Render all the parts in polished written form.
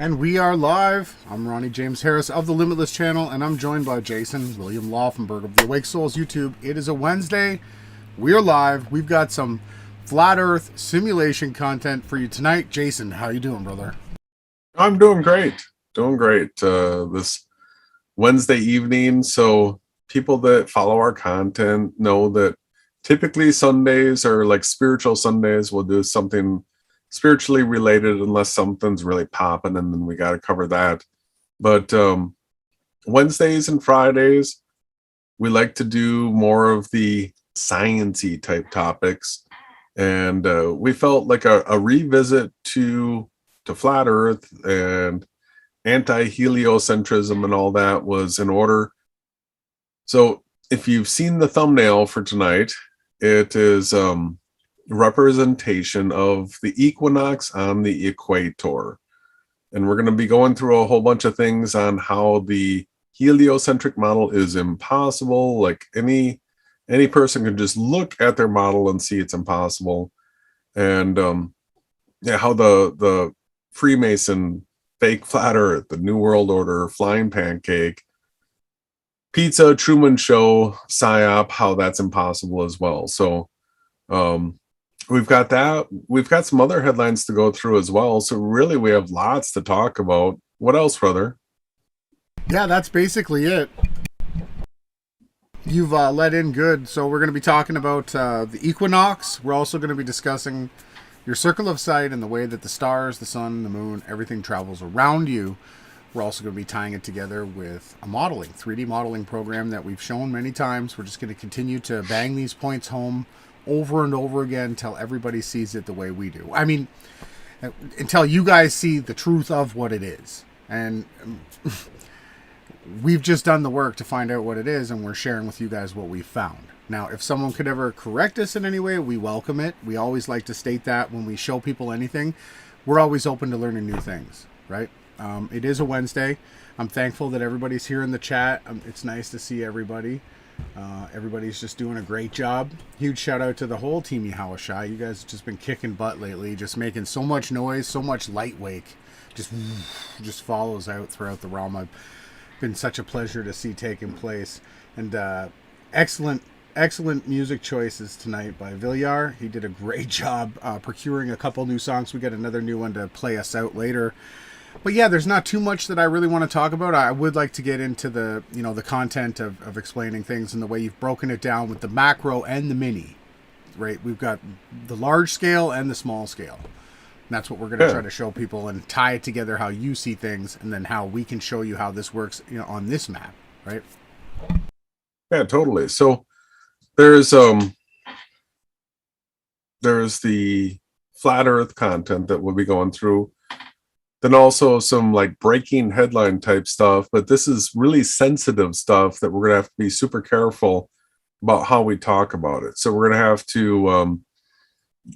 And we are live. I'm Ronnie James Harris of the Limitless Channel, and I'm joined by Jason William Laufenberg of the Awake Souls YouTube. It is a Wednesday. We're live. We've got some flat Earth simulation content for you tonight. Jason, how you doing, brother? I'm doing great. Doing great. This Wednesday evening. So people that follow our content know that typically Sundays are like spiritual Sundays. We'll do something spiritually related unless something's really popping, and then we got to cover that. But Wednesdays and Fridays, we like to do more of the science-y type topics. And we felt like a revisit to flat Earth and anti-heliocentrism and all that was in order. So if you've seen the thumbnail for tonight, it is representation of the equinox on the equator. And we're going to be going through a whole bunch of things on how the heliocentric model is impossible. Like any person can just look at their model and see it's impossible. And how the freemason, fake flat earth, the new world order, flying pancake, pizza, Truman Show, psyop, how that's impossible as well. So we've got that. We've got some other headlines to go through as well. So really we have lots to talk about. What else, brother? Yeah, that's basically it. You've let in good. So we're going to be talking about the equinox. We're also going to be discussing your circle of sight and the way that the stars, the sun, the moon, everything travels around you. We're also going to be tying it together with a modeling, 3D modeling program that we've shown many times. We're just going to continue to bang these points home over and over again until everybody sees it the way we do. I mean, until you guys see the truth of what it is. And we've just done the work to find out what it is, and we're sharing with you guys what we've found. Now, if someone could ever correct us in any way, we welcome it. We always like to state that when we show people anything, we're always open to learning new things, right? It is a Wednesday. I'm thankful that everybody's here in the chat. It's nice to see everybody. Everybody's just doing a great job. Huge shout out to the whole TEAMYAHAWASHI. You guys have just been kicking butt lately, just making so much noise, so much light wake. Just follows out throughout the realm. I've been such a pleasure to see taking place. And excellent music choices tonight by Villar. He did a great job procuring a couple new songs. We got another new one to play us out later. But yeah, there's not too much that I really want to talk about. I would like to get into the content of explaining things and the way you've broken it down with the macro and the mini, right? We've got the large scale and the small scale. And that's what we're going to try to show people and tie it together how you see things, and then how we can show you how this works, on this map, right? Yeah, totally. So there's the flat earth content that we'll be going through. Then also some like breaking headline type stuff, but this is really sensitive stuff that we're going to have to be super careful about how we talk about it. So we're going to have to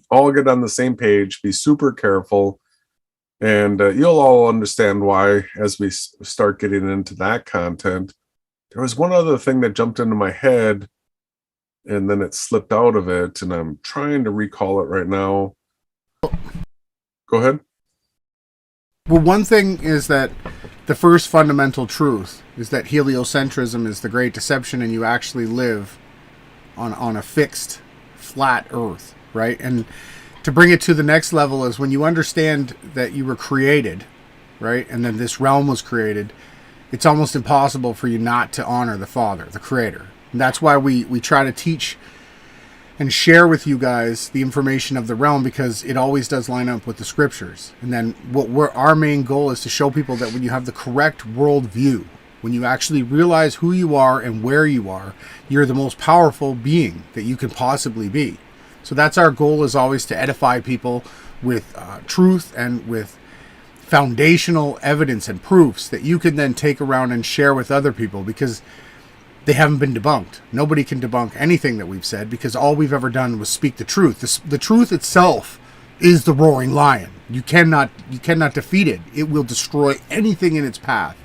all get on the same page, be super careful, and you'll all understand why as we start getting into that content. There was one other thing that jumped into my head, and then it slipped out of it, and I'm trying to recall it right now. Go ahead. Well, one thing is that the first fundamental truth is that heliocentrism is the great deception, and you actually live on a fixed, flat Earth, right? And to bring it to the next level is when you understand that you were created, right? And then this realm was created, it's almost impossible for you not to honor the Father, the Creator. And that's why we try to teach and share with you guys the information of the realm, because it always does line up with the scriptures. And then our main goal is to show people that when you have the correct worldview, when you actually realize who you are and where you are, you're the most powerful being that you can possibly be. So that's our goal, is always to edify people with truth and with foundational evidence and proofs that you can then take around and share with other people, because they haven't been debunked. Nobody can debunk anything that we've said, because all we've ever done was speak the truth. The truth itself is the roaring lion. You cannot defeat it. It will destroy anything in its path.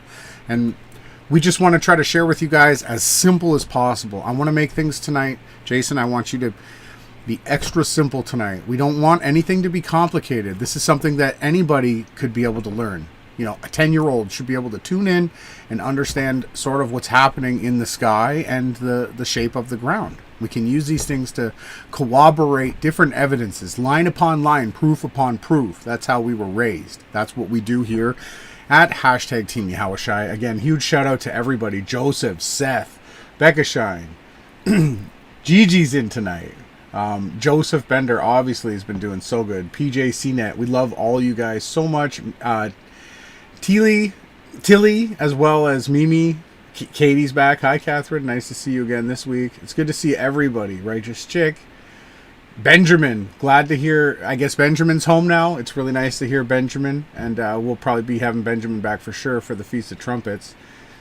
And we just want to try to share with you guys as simple as possible. I want to make things tonight, Jason, I want you to be extra simple tonight. We don't want anything to be complicated. This is something that anybody could be able to learn. You know, a 10-year-old should be able to tune in and understand sort of what's happening in the sky and the shape of the ground. We can use these things to corroborate different evidences, line upon line, proof upon proof. That's how we were raised. That's what we do here at hashtag TEAMYAHAWASHI. Again, huge shout out to everybody. Joseph, Seth, Becca Shine, Gigi's in tonight. Joseph Bender obviously has been doing so good. PJ CNET, we love all you guys so much. Tilly, as well as Mimi. Katie's back. Hi, Catherine. Nice to see you again this week. It's good to see everybody. Righteous Chick. Benjamin. Glad to hear. I guess Benjamin's home now. It's really nice to hear Benjamin. And we'll probably be having Benjamin back for sure for the Feast of Trumpets.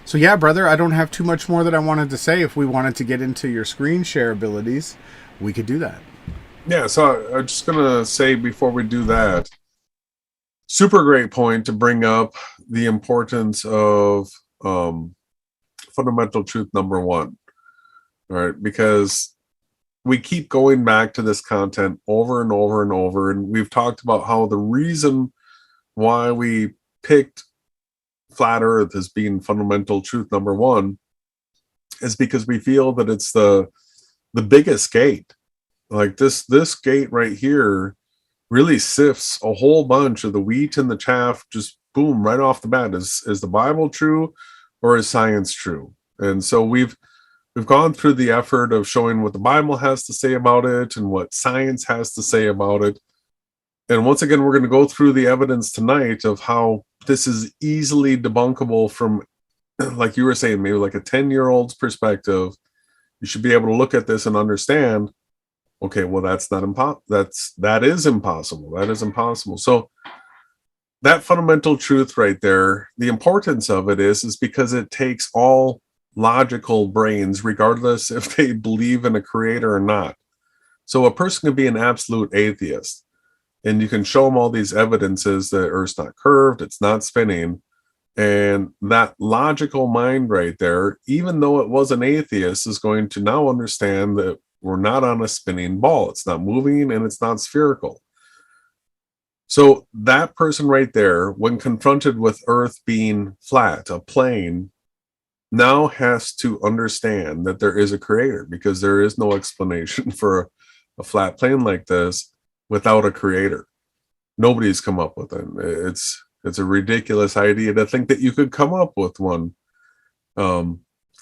So yeah, brother, I don't have too much more that I wanted to say. If we wanted to get into your screen share abilities, we could do that. Yeah, so I'm just going to say before we do that, super great point to bring up the importance of fundamental truth number one. All right, because we keep going back to this content over and over and over, and we've talked about how the reason why we picked flat earth as being fundamental truth number one is because we feel that it's the biggest gate. Like this gate right here really sifts a whole bunch of the wheat and the chaff, just boom, right off the bat. Is the Bible true or is science true? And so we've gone through the effort of showing what the Bible has to say about it and what science has to say about it. And once again, we're going to go through the evidence tonight of how this is easily debunkable from, like you were saying, maybe like a 10-year-old's perspective. You should be able to look at this and understand, okay, well, that's not that is impossible. That is impossible. So that fundamental truth right there, the importance of it is because it takes all logical brains, regardless if they believe in a creator or not. So a person can be an absolute atheist, and you can show them all these evidences that Earth's not curved, it's not spinning, and that logical mind right there, even though it was an atheist, is going to now understand that we're not on a spinning ball. It's not moving and it's not spherical. So that person right there, when confronted with Earth being flat, a plane, now has to understand that there is a creator, because there is no explanation for a flat plane like this without a creator. Nobody's come up with it. It's a ridiculous idea to think that you could come up with one.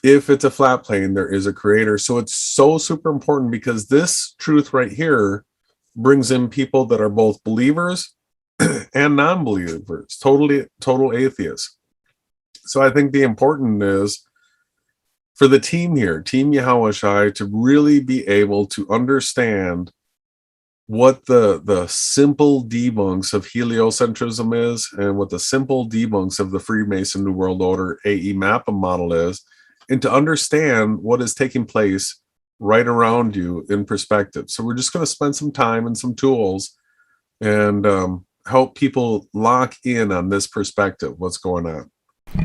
If it's a flat plane, there is a creator. So it's so super important, because this truth right here brings in people that are both believers and non-believers, total atheists. So I think the important is for the team here, Team Yahawashi, to really be able to understand what the simple debunks of heliocentrism is, and what the simple debunks of the Freemason New World Order AE map model is, and to understand what is taking place right around you in perspective. So we're just going to spend some time and some tools and help people lock in on this perspective, what's going on.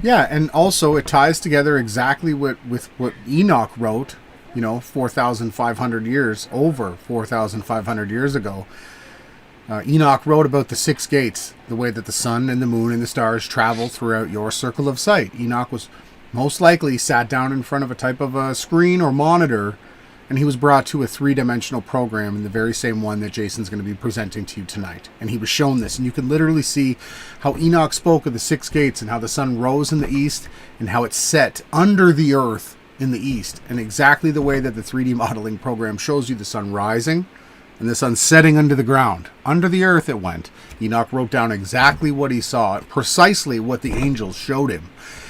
Yeah, and also it ties together exactly with what Enoch wrote, 4,500 years, over 4,500 years ago. Enoch wrote about the 6 gates, the way that the sun and the moon and the stars travel throughout your circle of sight. Enoch was most likely sat down in front of a type of a screen or monitor, and he was brought to a 3-dimensional program, in the very same one that Jason's going to be presenting to you tonight. And he was shown this, and you can literally see how Enoch spoke of the 6 gates and how the sun rose in the east and how it set under the earth in the east, and exactly the way that the 3D modeling program shows you the sun rising and the sun setting under the ground. Under the earth it went. Enoch wrote down exactly what he saw, precisely what the angels showed him.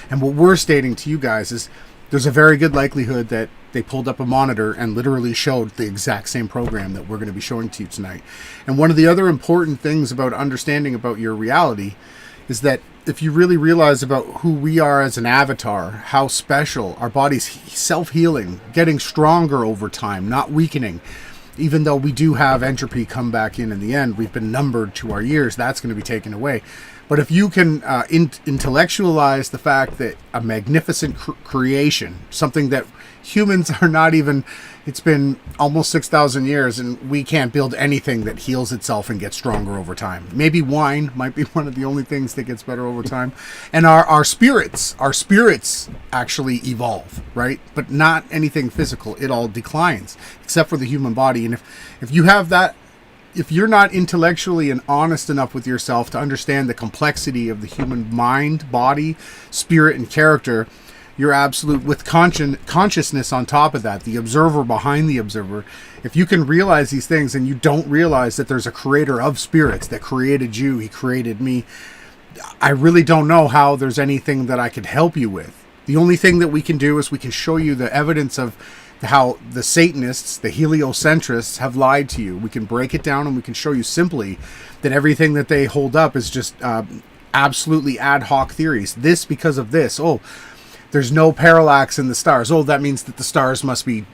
And what we're stating to you guys is there's a very good likelihood that they pulled up a monitor and literally showed the exact same program that we're going to be showing to you tonight. And one of the other important things about understanding about your reality is that if you really realize about who we are as an avatar, how special, our body's self-healing, getting stronger over time, not weakening, even though we do have entropy come back in the end, we've been numbered to our years, that's going to be taken away. But if you can intellectualize the fact that a magnificent creation, something that humans are not even, it's been almost 6,000 years and we can't build anything that heals itself and gets stronger over time. Maybe wine might be one of the only things that gets better over time. And our spirits actually evolve, right? But not anything physical. It all declines, except for the human body. And if you have that, if you're not intellectually and honest enough with yourself to understand the complexity of the human mind, body, spirit, and character, you're absolute, with consciousness on top of that, the observer behind the observer. If you can realize these things and you don't realize that there's a creator of spirits that created you, he created me, I really don't know how there's anything that I could help you with. The only thing that we can do is we can show you the evidence of how the Satanists, the heliocentrists, have lied to you. We can break it down and we can show you simply that everything that they hold up is just absolutely ad hoc theories. This because of this. Oh, there's no parallax in the stars. Oh, that means that the stars must be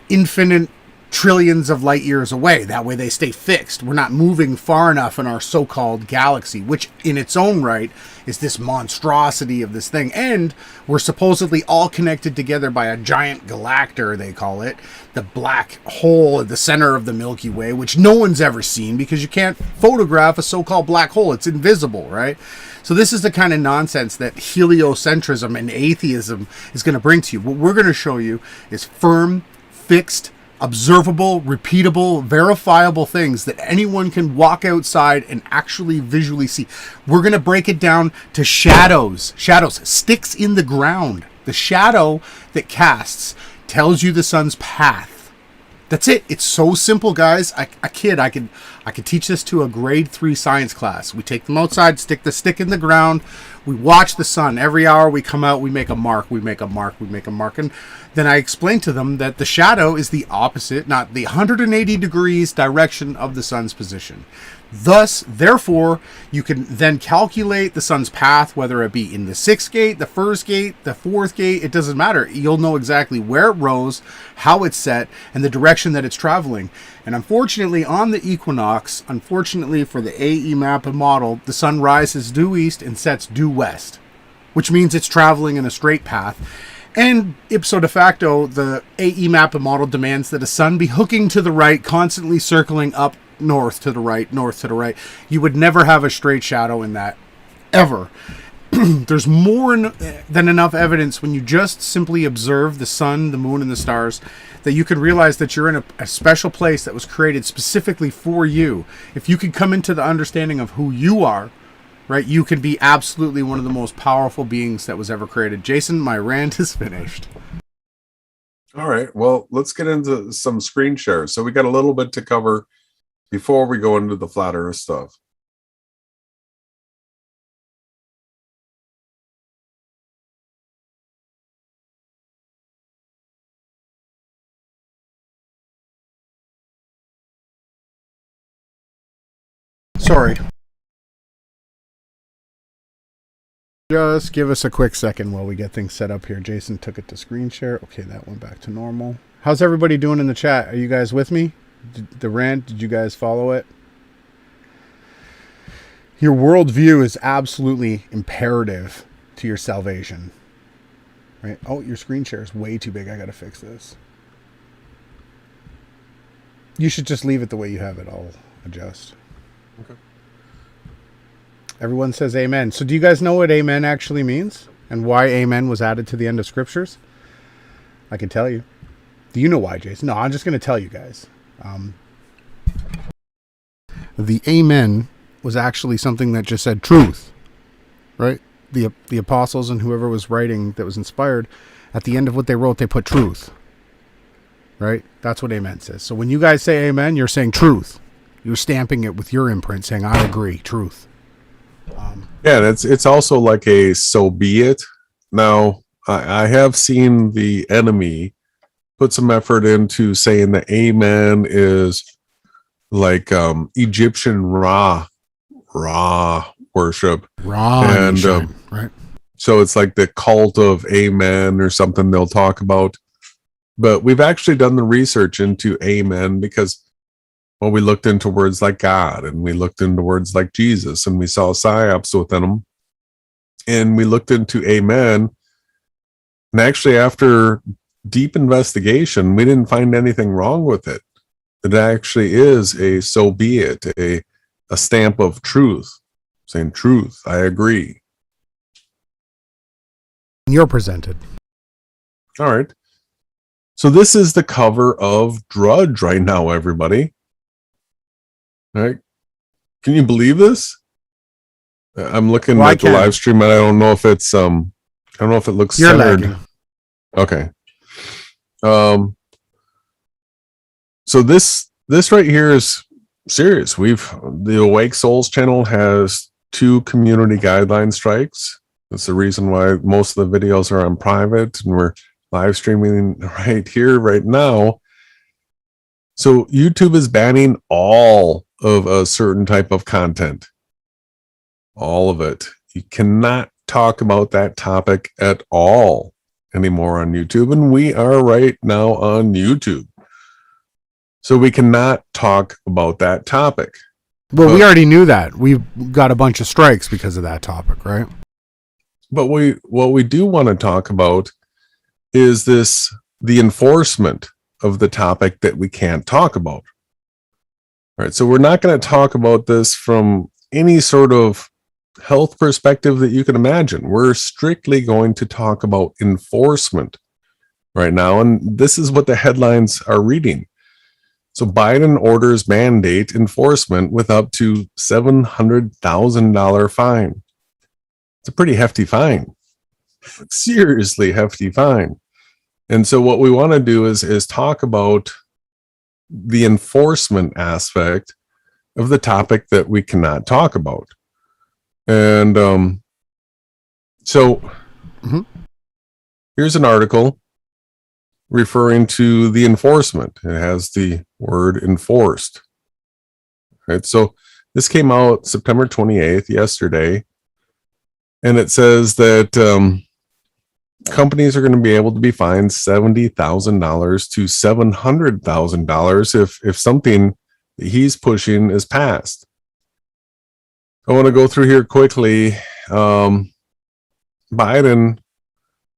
infinite trillions of light years away. That way they stay fixed. We're not moving far enough in our so-called galaxy, which in its own right is this monstrosity of this thing. And we're supposedly all connected together by a giant galactor, they call it, the black hole at the center of the Milky Way, which no one's ever seen because you can't photograph a so-called black hole. It's invisible, right? So this is the kind of nonsense that heliocentrism and atheism is going to bring to you. What we're going to show you is firm, fixed, observable, repeatable, verifiable things that anyone can walk outside and actually visually see. We're going to break it down to shadows, sticks in the ground. The shadow that casts tells you the sun's path. That's it. It's so simple, guys. I could teach this to a grade 3 science class. We take them outside, stick the stick in the ground. We watch the sun. Every hour we come out, we make a mark, we make a mark, we make a mark. And then I explain to them that the shadow is the opposite, not the 180 degrees direction of the sun's position. Thus, therefore, you can then calculate the sun's path, whether it be in the 6th gate, the 1st gate, the 4th gate, it doesn't matter. You'll know exactly where it rose, how it's set, and the direction that it's traveling. And unfortunately, on the equinox, unfortunately for the AE map and model, the sun rises due east and sets due west, which means it's traveling in a straight path. And ipso de facto, the AE map and model demands that a sun be hooking to the right, constantly circling up north to the right, north to the right. You would never have a straight shadow in that, ever. There's more than enough evidence when you just simply observe the sun, the moon, and the stars that you can realize that you're in a special place that was created specifically for you. If you can come into the understanding of who you are, right, you can be absolutely one of the most powerful beings that was ever created. Jason, my rant is finished. All right, well, let's get into some screen shares. So we got a little bit to cover before we go into the flat earth stuff. Sorry. Just give us a quick second while we get things set up here. Jason took it to screen share. Okay, that went back to normal. How's everybody doing in the chat? Are you guys with me? The rant, did you guys follow it? Your worldview is absolutely imperative to your salvation. Right? Oh, your screen share is way too big. I gotta fix this. You should just leave it the way you have it. I'll adjust. Okay. Everyone says amen. So do you guys know what amen actually means? And why amen was added to the end of scriptures? I can tell you. Do you know why, Jason? No, I'm just going to tell you guys. The amen was actually something that just said truth, right? The apostles and whoever was writing that was inspired, at the end of what they wrote, they put truth, right? That's what amen says. So when you guys say amen, you're saying truth. You're stamping it with your imprint, saying, I agree, truth. Yeah, and it's also like a so be it. Now, I have seen the enemy put some effort into saying that amen is like Egyptian Ra worship. And right. So it's like the cult of amen or something they'll talk about. But we've actually done the research into amen because Well, we looked into words like God, and we looked into words like Jesus, and we saw psyops within them. And we looked into amen. And actually, after deep investigation, we didn't find anything wrong with it. It actually is a so be it, a stamp of truth, saying truth, I agree. You're presented. All right. So this is the cover of Drudge right now, everybody. All right. Can you believe this? I'm looking at the live stream, and I don't know if it's I don't know if it looks You're centered. lagging. Okay. So this right here is serious. The Awake Souls channel has 2 community guideline strikes. That's the reason why most of the videos are on private, and we're live streaming right here, right now. So YouTube is banning all of a certain type of content. All of it. You cannot talk about that topic at all anymore on YouTube, and we are right now on YouTube. So we cannot talk about that topic. Well, we already knew that. We got a bunch of strikes because of that topic, right? But what we do want to talk about is the enforcement of the topic that we can't talk about. All right, so we're not going to talk about this from any sort of health perspective that you can imagine. We're strictly going to talk about enforcement right now, and this is what the headlines are reading. So Biden orders mandate enforcement with up to $700,000 fine. It's a pretty hefty fine. Seriously hefty fine. And so what we want to do is talk about the enforcement aspect of the topic that we cannot talk about. And here's an article referring to the enforcement. It has the word enforced. Right. So this came out September 28th, yesterday. And it says that companies are going to be able to be fined $70,000 to $700,000 if something that he's pushing is passed. I want to go through here quickly. Biden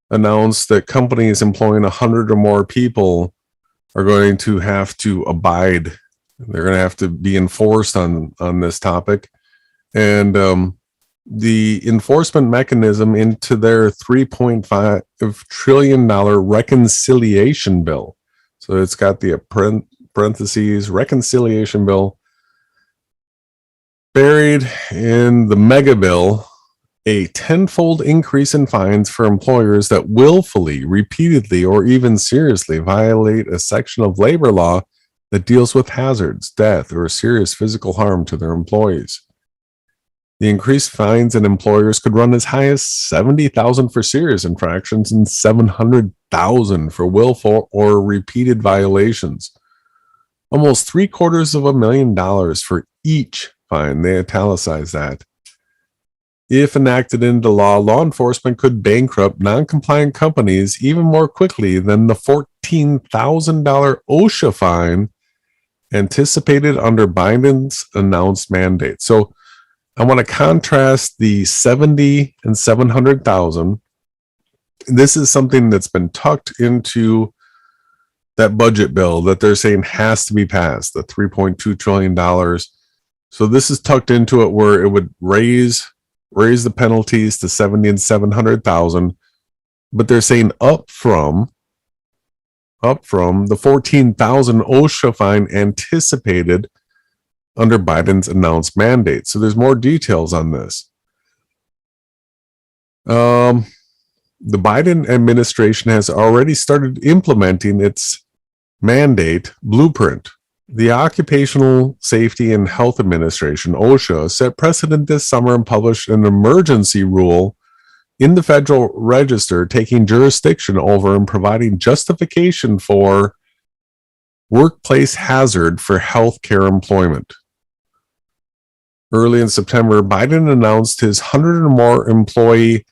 announced that companies employing 100 or more people are going to have to abide. They're going to have to be enforced on this topic. And the enforcement mechanism into their $3.5 trillion reconciliation bill. So it's got the parentheses reconciliation bill buried in the mega bill, a tenfold increase in fines for employers that willfully, repeatedly, or even seriously violate a section of labor law that deals with hazards, death, or serious physical harm to their employees. The increased fines and employers could run as high as $70,000 for serious infractions and $700,000 for willful or repeated violations. Almost $750,000 for each fine. They italicize that. If enacted into law, law enforcement could bankrupt non-compliant companies even more quickly than the $14,000 OSHA fine anticipated under Biden's announced mandate. So I want to contrast the 70 and 700,000. This is something that's been tucked into that budget bill that they're saying has to be passed, the $3.2 trillion. So this is tucked into it where it would raise the penalties to 70 and 700,000, but they're saying up from the 14,000 OSHA fine anticipated under Biden's announced mandate. So there's more details on this. The Biden administration has already started implementing its mandate blueprint. The Occupational Safety and Health Administration, OSHA, set precedent this summer and published an emergency rule in the Federal Register, taking jurisdiction over and providing justification for workplace hazard for healthcare employment. Early in September, Biden announced his 100 or more employee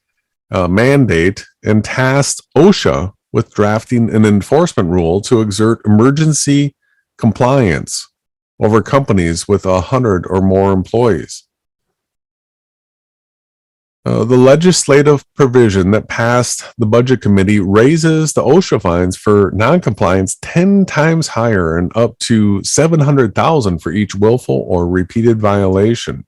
mandate and tasked OSHA with drafting an enforcement rule to exert emergency compliance over companies with 100 or more employees. The legislative provision that passed the budget committee raises the OSHA fines for noncompliance 10 times higher and up to $700,000 for each willful or repeated violation.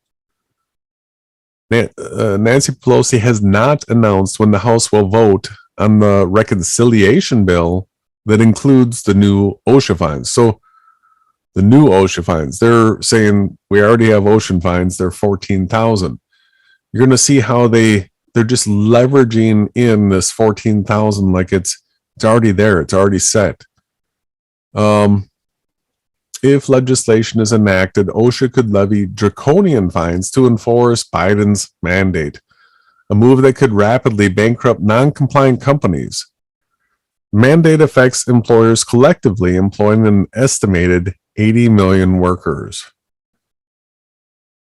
Nancy Pelosi has not announced when the House will vote on the reconciliation bill that includes the new OSHA fines. So the new OSHA fines, they're saying we already have ocean fines, they're 14,000. You're going to see how they're just leveraging in this 14,000 like it's already there, it's already set. If legislation is enacted, OSHA could levy draconian fines to enforce Biden's mandate, a move that could rapidly bankrupt non-compliant companies. Mandate affects employers collectively, employing an estimated 80 million workers.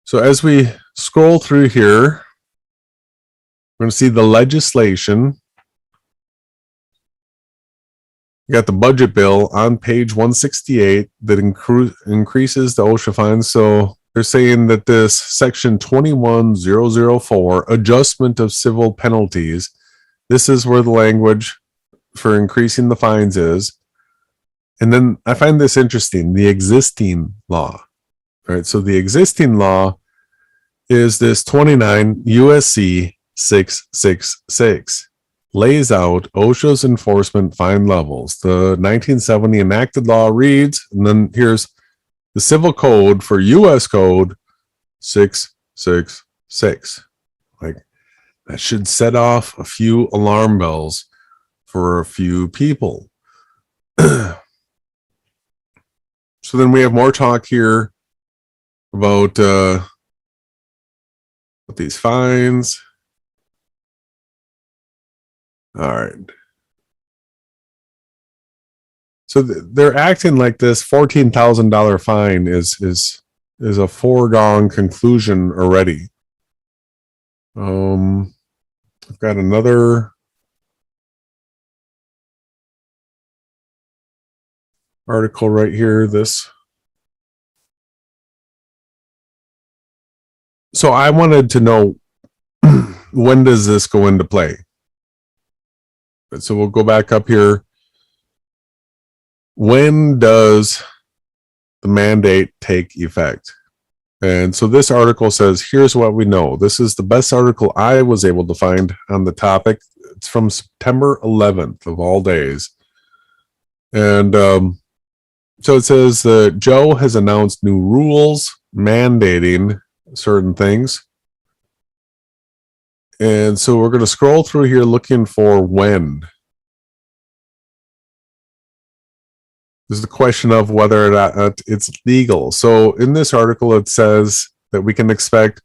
So as we scroll through here, we're going to see the legislation. You got the budget bill on page 168 that increases the OSHA fines. So they're saying that this section 21004, adjustment of civil penalties, this is where the language for increasing the fines is. And then I find this interesting, the existing law. All right, so the existing law is this 29 USC 666. Lays out OSHA's enforcement fine levels. The 1970 enacted law reads, and then here's the civil code for U.S. code 666. Like, that should set off a few alarm bells for a few people. So then we have more talk here about these fines. All right. So they're acting like this $14,000 fine is a foregone conclusion already. I've got another article right here. So I wanted to know, when does this go into play? So we'll go back up here. When does the mandate take effect? And so this article says, here's what we know. This is the best article I was able to find on the topic. It's from September 11th of all days. And so it says that Joe has announced new rules mandating certain things. And so we're going to scroll through here looking for when. This is the question of whether or not it's legal. So in this article, it says that we can expect,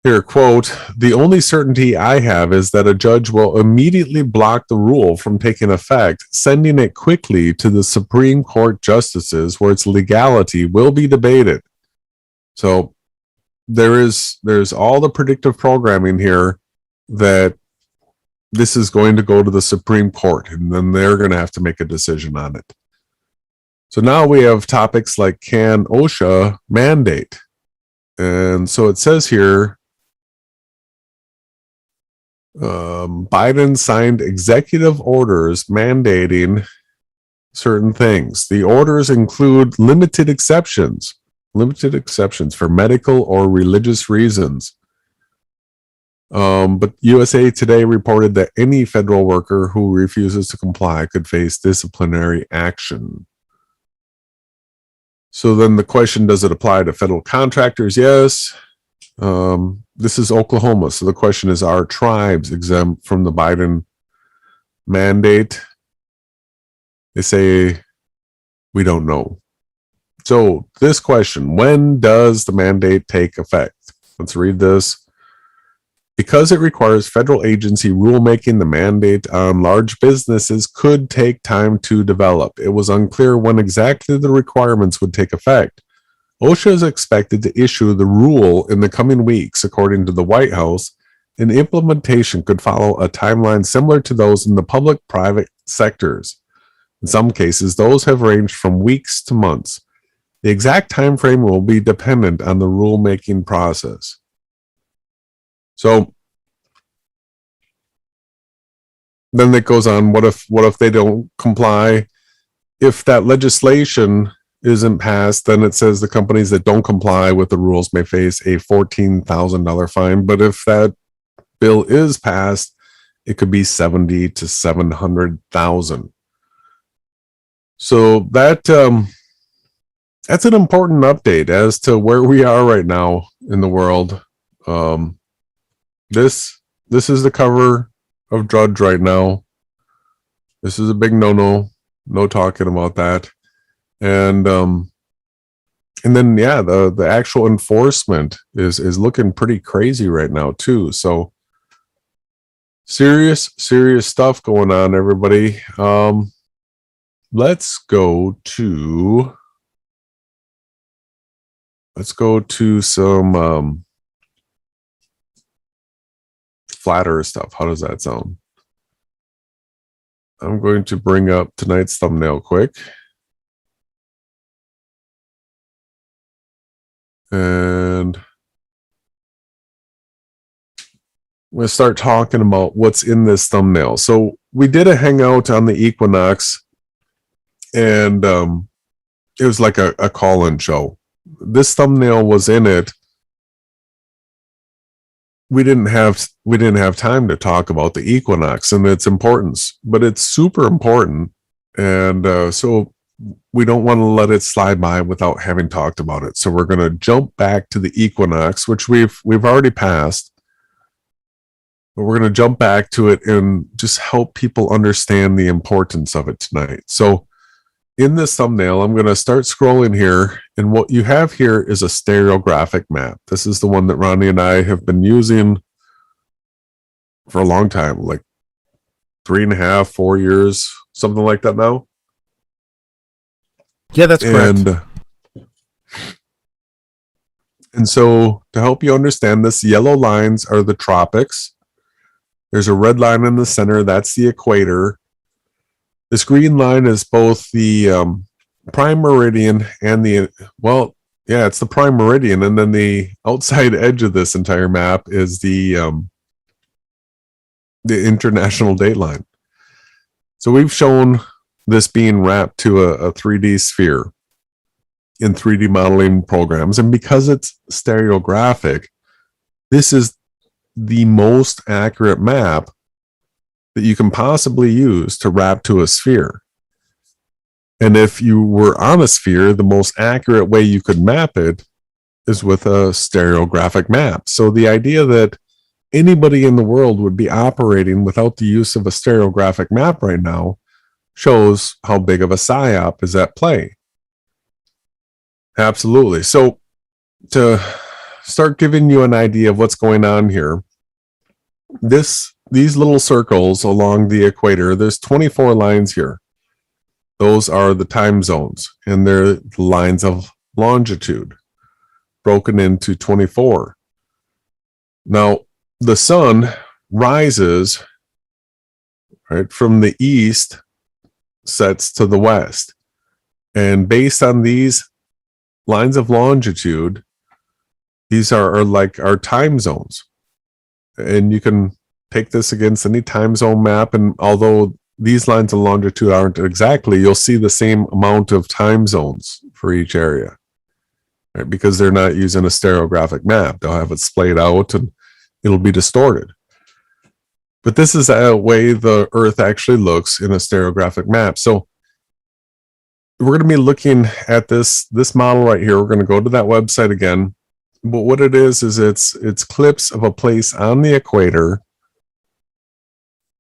here, quote, the only certainty I have is that a judge will immediately block the rule from taking effect, sending it quickly to the Supreme Court justices where its legality will be debated. So there's all the predictive programming here that this is going to go to the Supreme Court, and then they're going to have to make a decision on it. So now we have topics like, can OSHA mandate? And so it says here, Biden signed executive orders mandating certain things. The orders include limited exceptions for medical or religious reasons. But USA Today reported that any federal worker who refuses to comply could face disciplinary action. So then the question, does it apply to federal contractors? Yes. This is Oklahoma. So the question is, are tribes exempt from the Biden mandate? They say, we don't know. So this question, when does the mandate take effect? Let's read this. Because it requires federal agency rulemaking, the mandate on large businesses could take time to develop. It was unclear when exactly the requirements would take effect. OSHA is expected to issue the rule in the coming weeks, according to the White House, and implementation could follow a timeline similar to those in the public-private sectors. In some cases, those have ranged from weeks to months. The exact time frame will be dependent on the rulemaking process. So then it goes on, what if they don't comply? If that legislation isn't passed, then it says the companies that don't comply with the rules may face a $14,000 fine. But if that bill is passed, it could be 70 to 700,000. So that's an important update as to where we are right now in the world. This is the cover of Drudge right now. This is a big no talking about that. And then yeah, the actual enforcement is looking pretty crazy right now too. So serious stuff going on, everybody. Let's go to some flat earth stuff. How does that sound? I'm going to bring up tonight's thumbnail quick. And I'm going to start talking about what's in this thumbnail. So we did a hangout on the Equinox, and it was like a call-in show. This thumbnail was in it. We didn't have time to talk about the Equinox and its importance, but it's super important, and so we don't want to let it slide by without having talked about it. So we're going to jump back to the Equinox, which we've already passed, but we're going to jump back to it and just help people understand the importance of it tonight. So in this thumbnail, I'm going to start scrolling here, and what you have here is a stereographic map. This is the one that Ronnie and I have been using for a long time, like 3.5, 4 years, something like that now. Yeah, that's correct. And so to help you understand this, yellow lines are the tropics. There's a red line in the center. That's the equator. This green line is both the prime meridian and it's the prime meridian. And then the outside edge of this entire map is the international date line. So we've shown this being wrapped to a 3D sphere in 3D modeling programs. And because it's stereographic, this is the most accurate map that you can possibly use to wrap to a sphere. And if you were on a sphere, the most accurate way you could map it is with a stereographic map. So the idea that anybody in the world would be operating without the use of a stereographic map right now shows how big of a psyop is at play. Absolutely. So to start giving you an idea of what's going on here, these little circles along the equator, there's 24 lines here. Those are the time zones, and they're the lines of longitude broken into 24. Now, the sun rises right from the east, sets to the west. And based on these lines of longitude, these are like our time zones. And you can take this against any time zone map, and although these lines of longitude aren't exactly, you'll see the same amount of time zones for each area, right? Because they're not using a stereographic map. They'll have it splayed out and it'll be distorted. But this is a way the Earth actually looks in a stereographic map. So we're going to be looking at this model right here. We're going to go to that website again. But what it is it's clips of a place on the equator,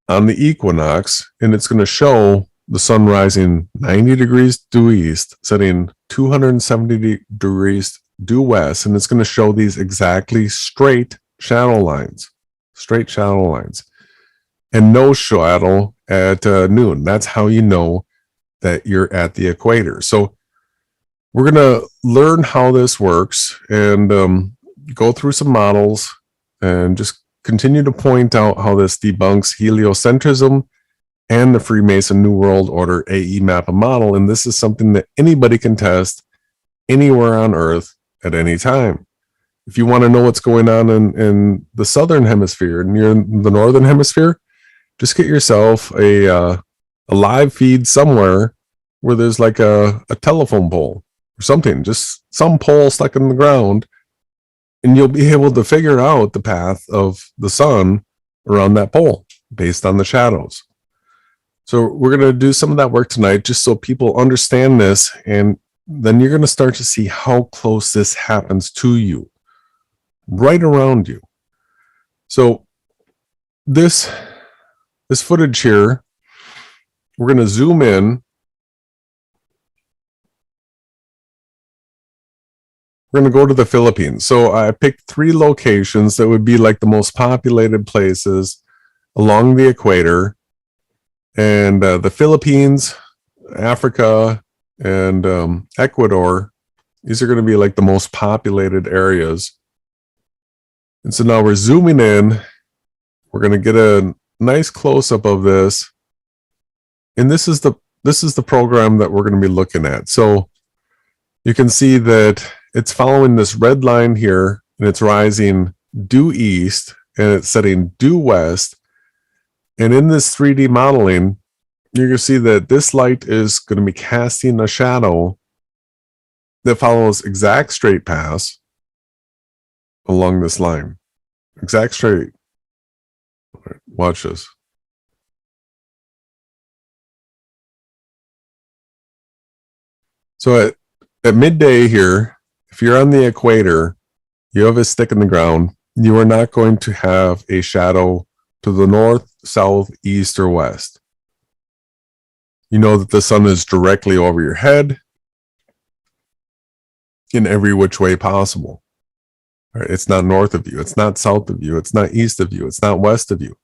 on the equinox, and it's going to show the sun rising 90 degrees due east, setting 270 degrees due west, and it's going to show these exactly straight shadow lines, and no shadow at noon. That's how you know that you're at the equator. So we're going to learn how this works and go through some models and just continue to point out how this debunks heliocentrism and the Freemason New World Order AE map and model. And this is something that anybody can test anywhere on Earth at any time. If you want to know what's going on in the Southern Hemisphere, near the Northern Hemisphere, just get yourself a live feed somewhere where there's like a telephone pole or something, just some pole stuck in the ground, and you'll be able to figure out the path of the sun around that pole based on the shadows. So we're going to do some of that work tonight just so people understand this, and then you're going to start to see how close this happens to you, right around you. So this footage here, we're going to zoom in. We're going to go to the Philippines. So I picked 3 locations that would be like the most populated places along the equator. And the Philippines, Africa, and Ecuador, these are going to be like the most populated areas. And so now we're zooming in. We're going to get a nice close-up of this. And this is the program that we're going to be looking at. So you can see that it's following this red line here, and it's rising due east, and it's setting due west. And in this 3D modeling, you're going to see that this light is going to be casting a shadow that follows exact straight paths along this line. Exact straight. All right, watch this. So at midday here, if you're on the equator, you have a stick in the ground, you are not going to have a shadow to the north, south, east, or west. You know that the sun is directly over your head in every which way possible. All right, it's not north of you, it's not south of you, it's not east of you, it's not west of you.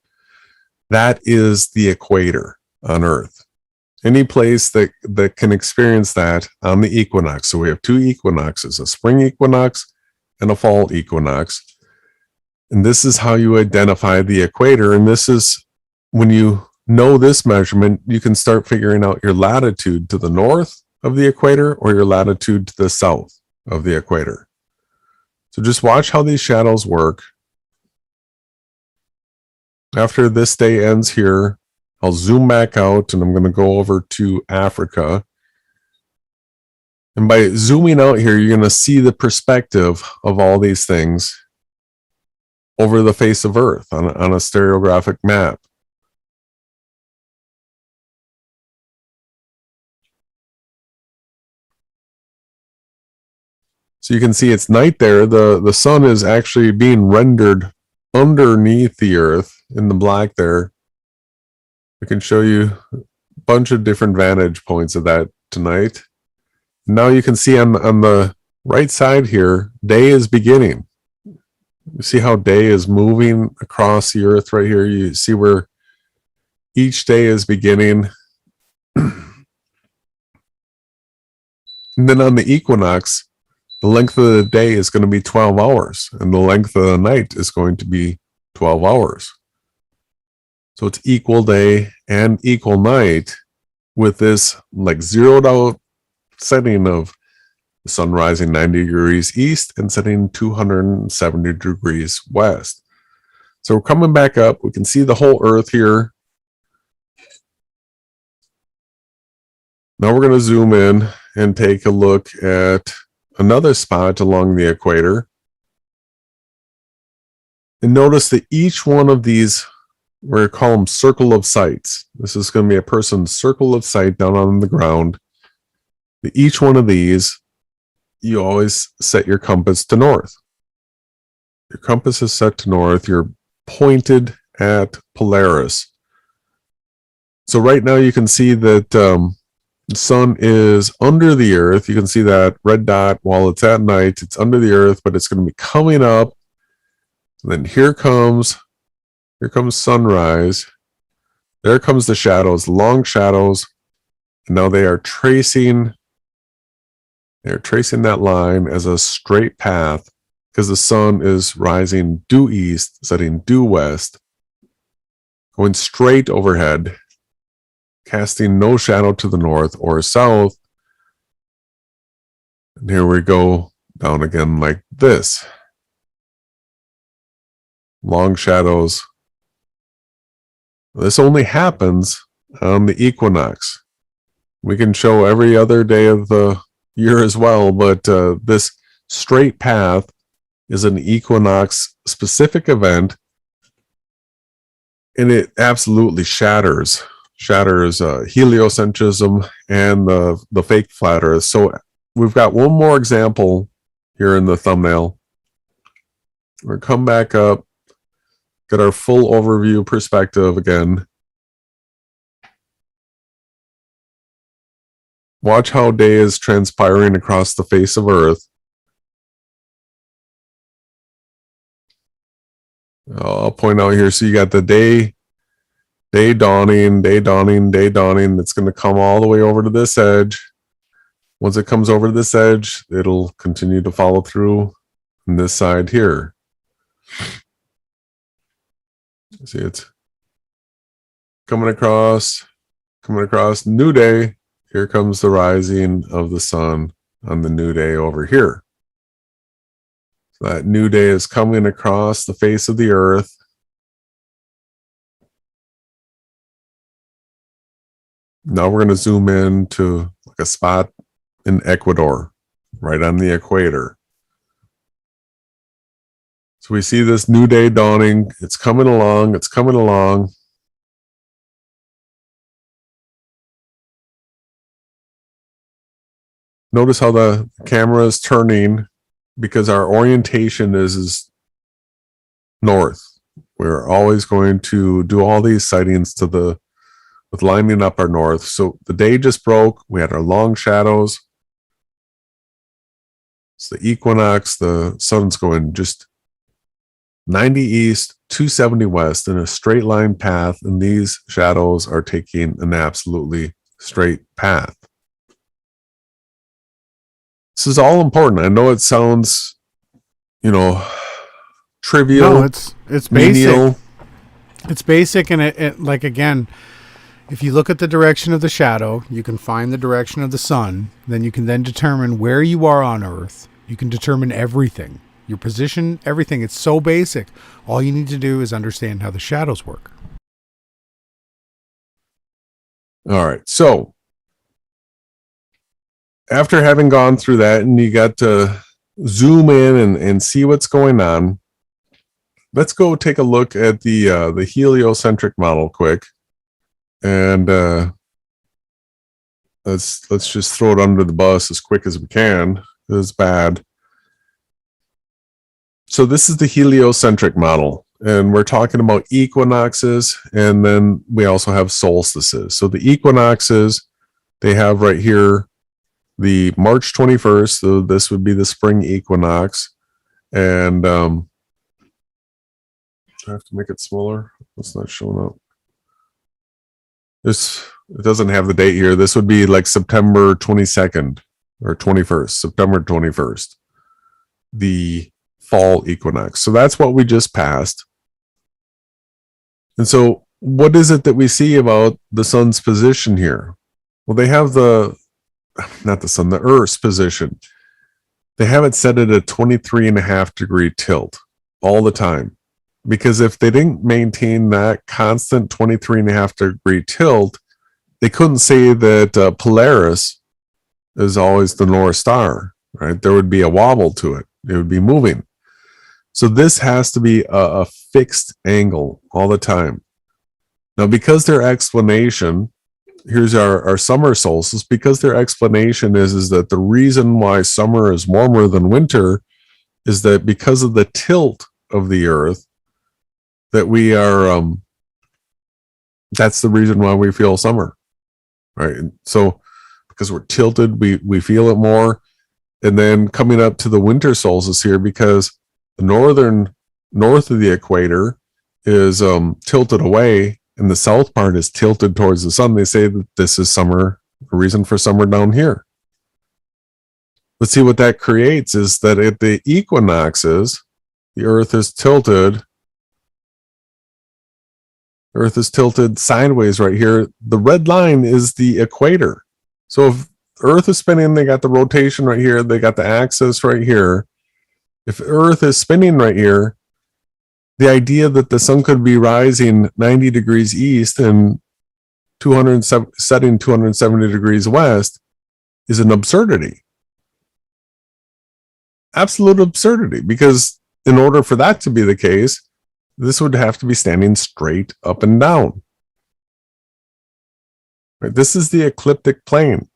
That is the equator on Earth. Any place that can experience that on the equinox. So we have 2 equinoxes, a spring equinox and a fall equinox. And this is how you identify the equator. And this is when you know this measurement, you can start figuring out your latitude to the north of the equator or your latitude to the south of the equator. So just watch how these shadows work. After this day ends here, I'll zoom back out and I'm going to go over to Africa. And by zooming out here, you're going to see the perspective of all these things over the face of Earth on a stereographic map. So you can see it's night there. The sun is actually being rendered underneath the Earth in the black there. I can show you a bunch of different vantage points of that tonight. Now you can see on the right side here, day is beginning. You see how day is moving across the Earth right here. You see where each day is beginning. And then on the equinox, the length of the day is going to be 12 hours, and the length of the night is going to be 12 hours. So it's equal day and equal night with this like zeroed out setting of the sun rising 90 degrees east and setting 270 degrees west. So we're coming back up. We can see the whole Earth here. Now we're going to zoom in and take a look at another spot along the equator. And notice that each one of these, we're going to call them circle of sights. This is going to be a person's circle of sight down on the ground. Each one of these, you always set your compass to north. Your compass is set to north. You're pointed at Polaris. So right now you can see that the sun is under the Earth. You can see that red dot while it's at night. It's under the Earth, but it's going to be coming up. And then here comes sunrise. There comes the shadows, long shadows. And now they are tracing that line as a straight path because the sun is rising due east, setting due west, going straight overhead. casting no shadow to the north or south. And here we go down again like this. Long shadows. This only happens on the equinox. We can show every other day of the year as well, but this straight path is an equinox specific event, and it absolutely shatters heliocentrism and the fake flat earth. So we've got one more example here in the thumbnail. We'll come back up, get our full overview perspective again. Watch how day is transpiring across the face of Earth. I'll point out here, so you got the day dawning. It's going to come all the way over to this edge. Once it comes over to this edge, it'll continue to follow through on this side here. See, it's coming across, new day. Here comes the rising of the sun on the new day over here. So that new day is coming across the face of the earth. Now we're going to zoom in to like a spot in Ecuador, right on the equator. So we see this new day dawning. It's coming along. Notice how the camera is turning because our orientation is north. We're always going to do all these sightings with lining up our north. So the day just broke. We had our long shadows. It's the equinox. The sun's going just 90 east, 270 west in a straight line path, and these shadows are taking an absolutely straight path. This is all important. I know it sounds, trivial. No, it's menial. basic. It's basic, and it like, again, if you look at the direction of the shadow, you can find the direction of the sun. Then you can then determine where you are on Earth. You can determine everything, your position, everything. It's so basic. All you need to do is understand how the shadows work. All right. So after having gone through that, and you got to zoom in and see what's going on, let's go take a look at the heliocentric model quick. And let's just throw it under the bus as quick as we can. It's bad. So this is the heliocentric model, and we're talking about equinoxes, and then we also have solstices. So the equinoxes, they have right here the March 21st. So this would be the spring equinox, and I have to make it smaller. It's not showing up. It doesn't have the date here. This would be like September 22nd or 21st, September 21st, the fall equinox. So that's what we just passed. And so what is it that we see about the sun's position here? Well, they have the Earth's position. They have it set at a 23.5-degree tilt all the time. Because if they didn't maintain that constant 23.5-degree tilt, they couldn't say that Polaris is always the North Star, right? There would be a wobble to it. It would be moving. So this has to be a fixed angle all the time. Now, because their explanation, here's our summer solstice, because their explanation is that the reason why summer is warmer than winter is that because of the tilt of the Earth, that we are, that's the reason why we feel summer, right? So because we're tilted, we feel it more. And then coming up to the winter solstice here, because the north of the equator is tilted away, and the south part is tilted towards the sun. They say that this is summer, a reason for summer down here. Let's see what that creates is that at the equinoxes, the Earth is tilted Earth is tilted sideways right here. The red line is the equator. So if Earth is spinning, they got the rotation right here. They got the axis right here. If Earth is spinning right here, the idea that the sun could be rising 90 degrees east and setting 270 degrees west is an absurdity. Absolute absurdity, because in order for that to be the case, this would have to be standing straight up and down. Right? This is the ecliptic plane.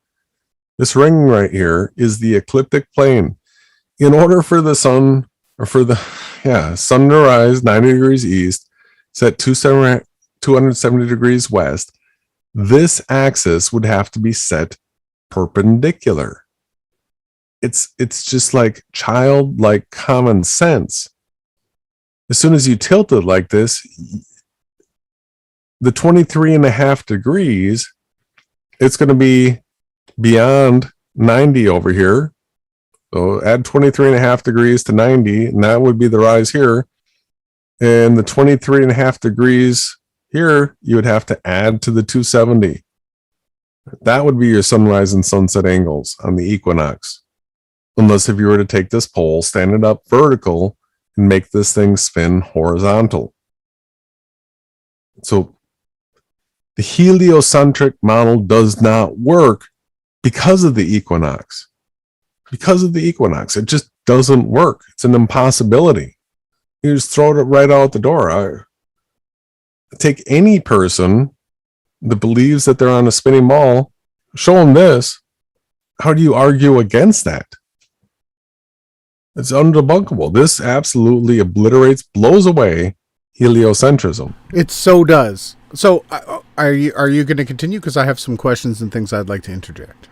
This ring right here is the ecliptic plane. In order for the sun, or for the sun to rise 90 degrees east, set 270 degrees west, this axis would have to be set perpendicular. It's just like childlike common sense. As soon as you tilt it like this, the 23.5 degrees, it's going to be beyond 90 over here. So add 23.5 degrees to 90, and that would be the rise here. And the 23.5 degrees here, you would have to add to the 270. That would be your sunrise and sunset angles on the equinox. Unless if you were to take this pole, stand it up vertical, and make this thing spin horizontal. So the heliocentric model does not work because of the equinox. Because of the equinox, it just doesn't work. It's an impossibility. You just throw it right out the door. Take any person that believes that they're on a spinning ball, show them this. How do you argue against that? It's undebunkable. This absolutely obliterates, blows away heliocentrism. It so does. So are you going to continue? Because I have some questions and things I'd like to interject.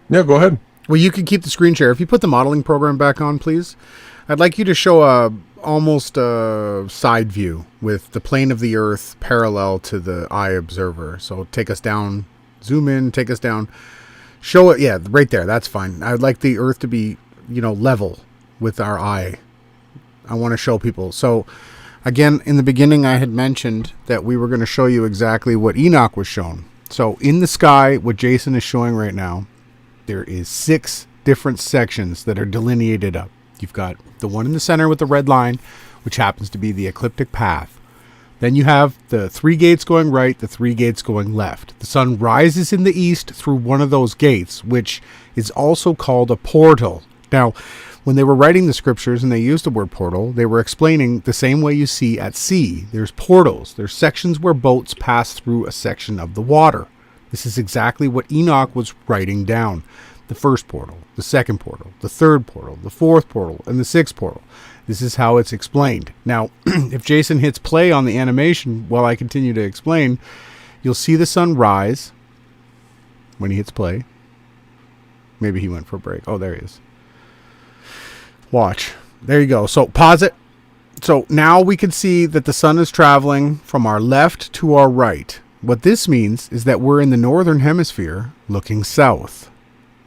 Yeah, go ahead. Well, you can keep the screen share. If you put the modeling program back on, please. I'd like you to show almost a side view with the plane of the Earth parallel to the eye observer. So take us down, zoom in, take us down. Show it, yeah, right there. That's fine. I'd like the Earth to be, level with our eye. I want to show people. So, again, in the beginning, I had mentioned that we were going to show you exactly what Enoch was shown. So, in the sky, what Jason is showing right now, there is 6 different sections that are delineated up. You've got the one in the center with the red line, which happens to be the ecliptic path. Then you have the 3 gates going right, the 3 gates going left. The sun rises in the east through one of those gates, which is also called a portal. Now, when they were writing the scriptures and they used the word portal, they were explaining the same way you see at sea. There's portals. There's sections where boats pass through a section of the water. This is exactly what Enoch was writing down. The first portal, the second portal, the third portal, the fourth portal, and the 6th portal. This is how it's explained. Now, if Jason hits play on the animation while I continue to explain, you'll see the sun rise when he hits play. Maybe he went for a break. Oh, there he is. Watch. There you go. So pause it. So now we can see that the sun is traveling from our left to our right. What this means is that we're in the northern hemisphere looking south,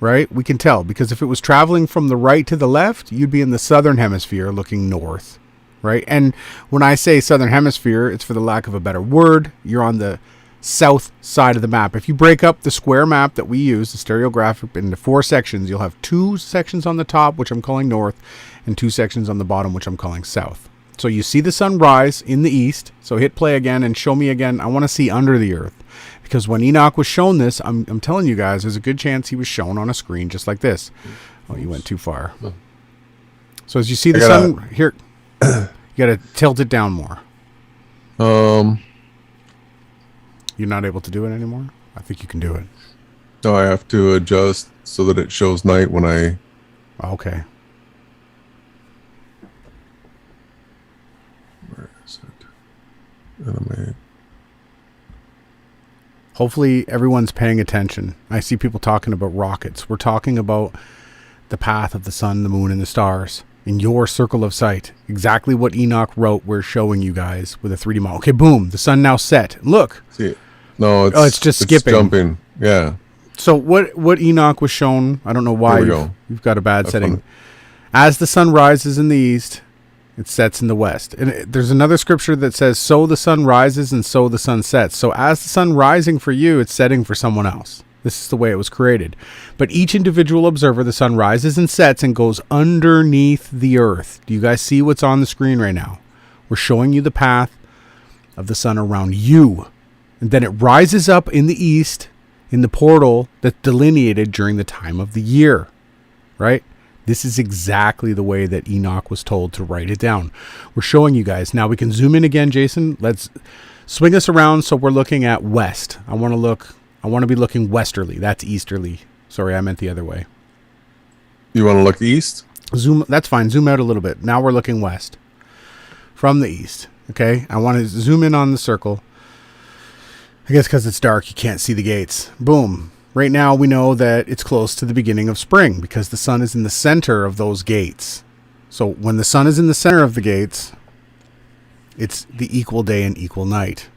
right? We can tell because if it was traveling from the right to the left, you'd be in the southern hemisphere looking north, right? And when I say southern hemisphere, it's for the lack of a better word. You're on the south side of the map. If you break up the square map that we use, the stereographic, into 4 sections, you'll have 2 sections on the top, which I'm calling north, and 2 sections on the bottom, which I'm calling south. So you see the sun rise in the east. So hit play again and show me again. I want to see under the earth. Because when Enoch was shown this, I'm telling you guys, there's a good chance he was shown on a screen just like this. Oh, you went too far. So as you see the sun here, you got to tilt it down more. You're not able to do it anymore? I think you can do it. No, I have to adjust so that it shows night when I... Okay. Where is it? Animate. Hopefully everyone's paying attention. I see people talking about rockets. We're talking about the path of the sun, the moon, and the stars in your circle of sight. Exactly what Enoch wrote, we're showing you guys with a 3D model. Okay, boom. The sun now set. Look. See, no, it's just skipping. Jumping. Yeah. So what Enoch was shown, I don't know why you've got a bad setting. Funny. As the sun rises in the east, it sets in the west. And there's another scripture that says, so the sun rises and so the sun sets. So as the sun rising for you, it's setting for someone else. This is the way it was created. But each individual observer, the sun rises and sets and goes underneath the earth. Do you guys see what's on the screen right now? We're showing you the path of the sun around you. And then it rises up in the east in the portal that's delineated during the time of the year, right? This is exactly the way that Enoch was told to write it down. We're showing you guys. Now we can zoom in again, Jason. Let's swing us around so we're looking at west. I want to be looking westerly. That's easterly. Sorry, I meant the other way. You want to look east? Zoom. That's fine. Zoom out a little bit. Now we're looking west from the east. Okay. I want to zoom in on the circle. I guess because it's dark, you can't see the gates. Boom. Right now we know that it's close to the beginning of spring because the sun is in the center of those gates. So when the sun is in the center of the gates, it's the equal day and equal night.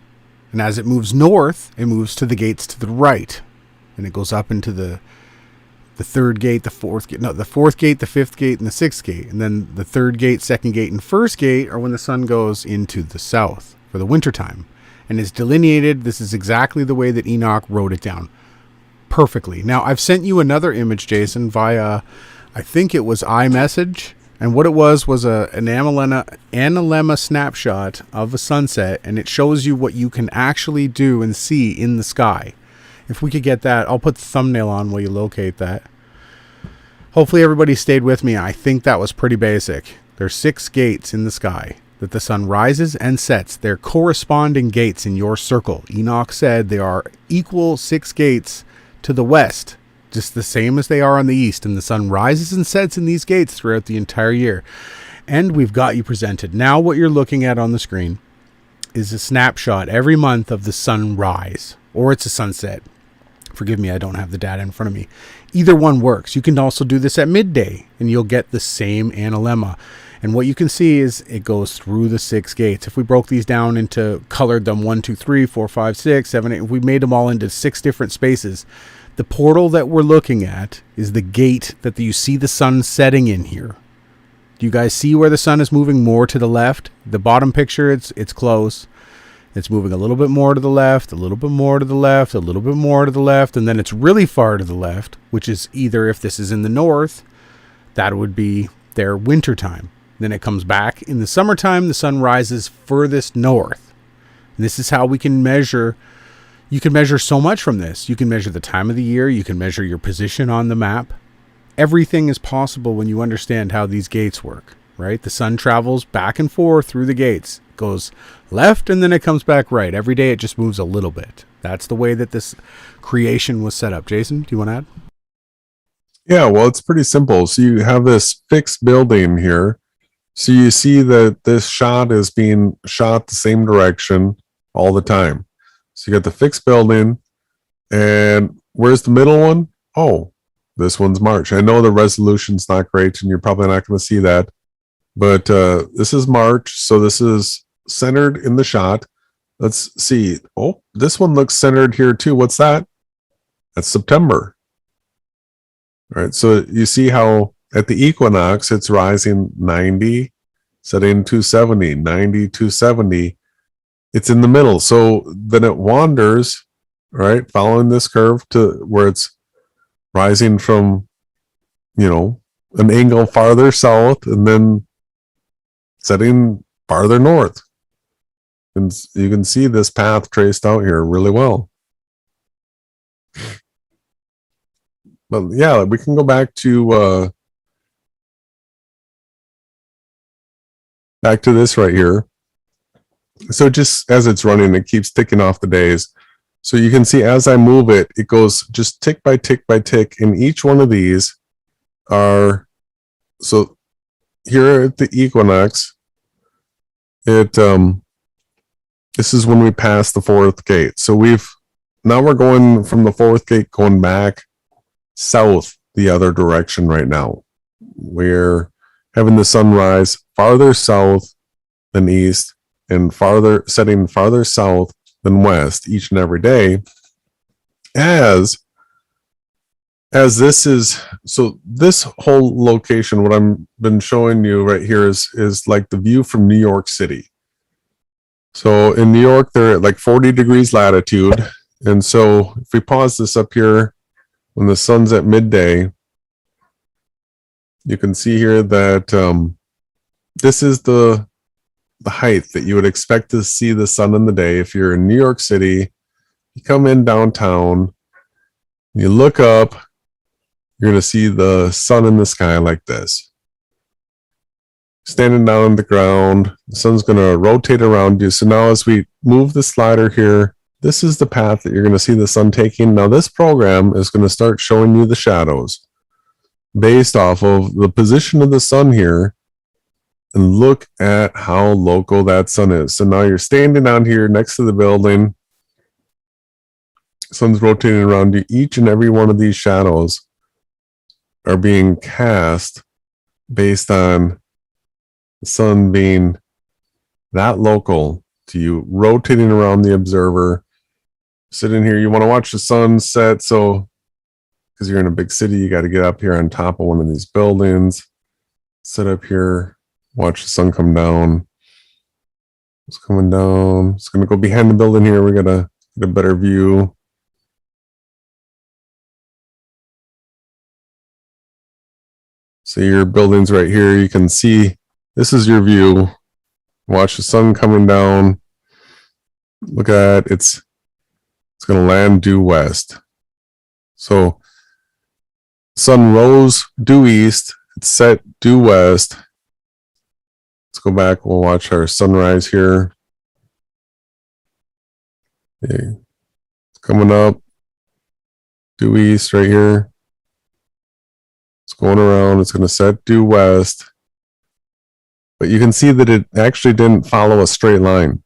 And as it moves north, it moves to the gates to the right. And it goes up into the third gate, the fourth gate, the fourth gate, the fifth gate, and the sixth gate. And then the third gate, second gate, and first gate are when the sun goes into the south for the wintertime. And it's delineated. This is exactly the way that Enoch wrote it down. Perfectly. Now, I've sent you another image, Jason, via, I think it was iMessage. And what it was an analemma snapshot of a sunset. And it shows you what you can actually do and see in the sky. If we could get that, I'll put the thumbnail on while you locate that. Hopefully everybody stayed with me. I think that was pretty basic. There's 6 gates in the sky that the sun rises and sets. They're corresponding gates in your circle. Enoch said there are equal 6 gates to the west, just the same as they are on the east, and the sun rises and sets in these gates throughout the entire year. And we've got you presented. Now what you're looking at on the screen is a snapshot every month of the sunrise, or it's a sunset. Forgive me, I don't have the data in front of me. Either one works. You can also do this at midday, and you'll get the same analemma. And what you can see is it goes through the 6 gates. If we broke these down into, colored them 1, 2, 3, 4, 5, 6, 7, 8, if we made them all into 6 different spaces, the portal that we're looking at is the gate that you see the sun setting in here. Do you guys see where the sun is moving more to the left? The bottom picture, it's close. It's moving a little bit more to the left, a little bit more to the left, a little bit more to the left, and then it's really far to the left, which is either, if this is in the north, that would be their winter time. Then it comes back in the summertime. The sun rises furthest north. And this is how we can measure. You can measure so much from this. You can measure the time of the year. You can measure your position on the map. Everything is possible when you understand how these gates work, right? The sun travels back and forth through the gates. It goes left and then it comes back right. Every day it just moves a little bit. That's the way that this creation was set up. Jason, do you want to add? Yeah, well, it's pretty simple. So you have this fixed building here. So you see that this shot is being shot the same direction all the time. So you got the fixed building, and where's the middle one? Oh, this one's March. I know the resolution's not great, and you're probably not going to see that, but this is March, so this is centered in the shot. Let's see. Oh, this one looks centered here too. What's that? That's September. All right, so you see how at the equinox, it's rising 90, setting 270, 90, 270. It's in the middle. So then it wanders, right, following this curve to where it's rising from, an angle farther south and then setting farther north. And you can see this path traced out here really well. But yeah, we can go back to this right here. So just as it's running, it keeps ticking off the days. So you can see as I move it, it goes just tick by tick by tick. And each one of these are, so here at the equinox, this is when we pass the 4th gate. So now we're going from the 4th gate going back south the other direction right now. We're having the sun rise farther south than east and setting farther south than west each and every day as as this is, so this whole location, what I'm been showing you right here is like the view from New York City. So in New York, they're at like 40 degrees latitude. And so if we pause this up here, when the sun's at midday, you can see here that this is the height that you would expect to see the sun in the day. If you're in New York City, you come in downtown, you look up, you're going to see the sun in the sky like this. Standing down on the ground, the sun's going to rotate around you. So now as we move the slider here, this is the path that you're going to see the sun taking. Now this program is going to start showing you the shadows based off of the position of the sun here, and look at how local that sun is. So now you're standing down here next to the building, sun's rotating around you. Each and every one of these shadows are being cast based on the sun being that local to you, rotating around the observer. Sitting here, you want to watch the sun set, so because you're in a big city, you got to get up here on top of one of these buildings, sit up here, watch the sun come down. It's coming down. It's going to go behind the building here. We got to get a better view. So your building's right here. You can see this is your view. Watch the sun coming down. Look at it. It's going to land due west. So sun rose due east. It's set due west. Let's go back. We'll watch our sunrise here. Okay. It's coming up due east right here. It's going around. It's going to set due west. But you can see that it actually didn't follow a straight line.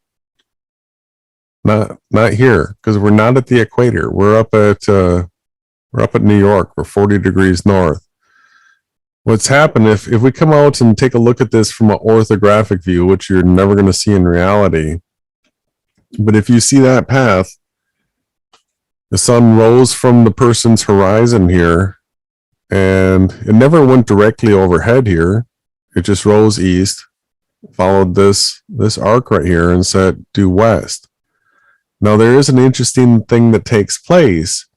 Not here, because we're not at the equator. We're up at New York. We're 40 degrees north. What's happened if we come out and take a look at this from an orthographic view, which you're never going to see in reality, but if you see that path, the sun rose from the person's horizon here, and it never went directly overhead here. It just rose east, followed this arc right here, and set due west. Now there is an interesting thing that takes place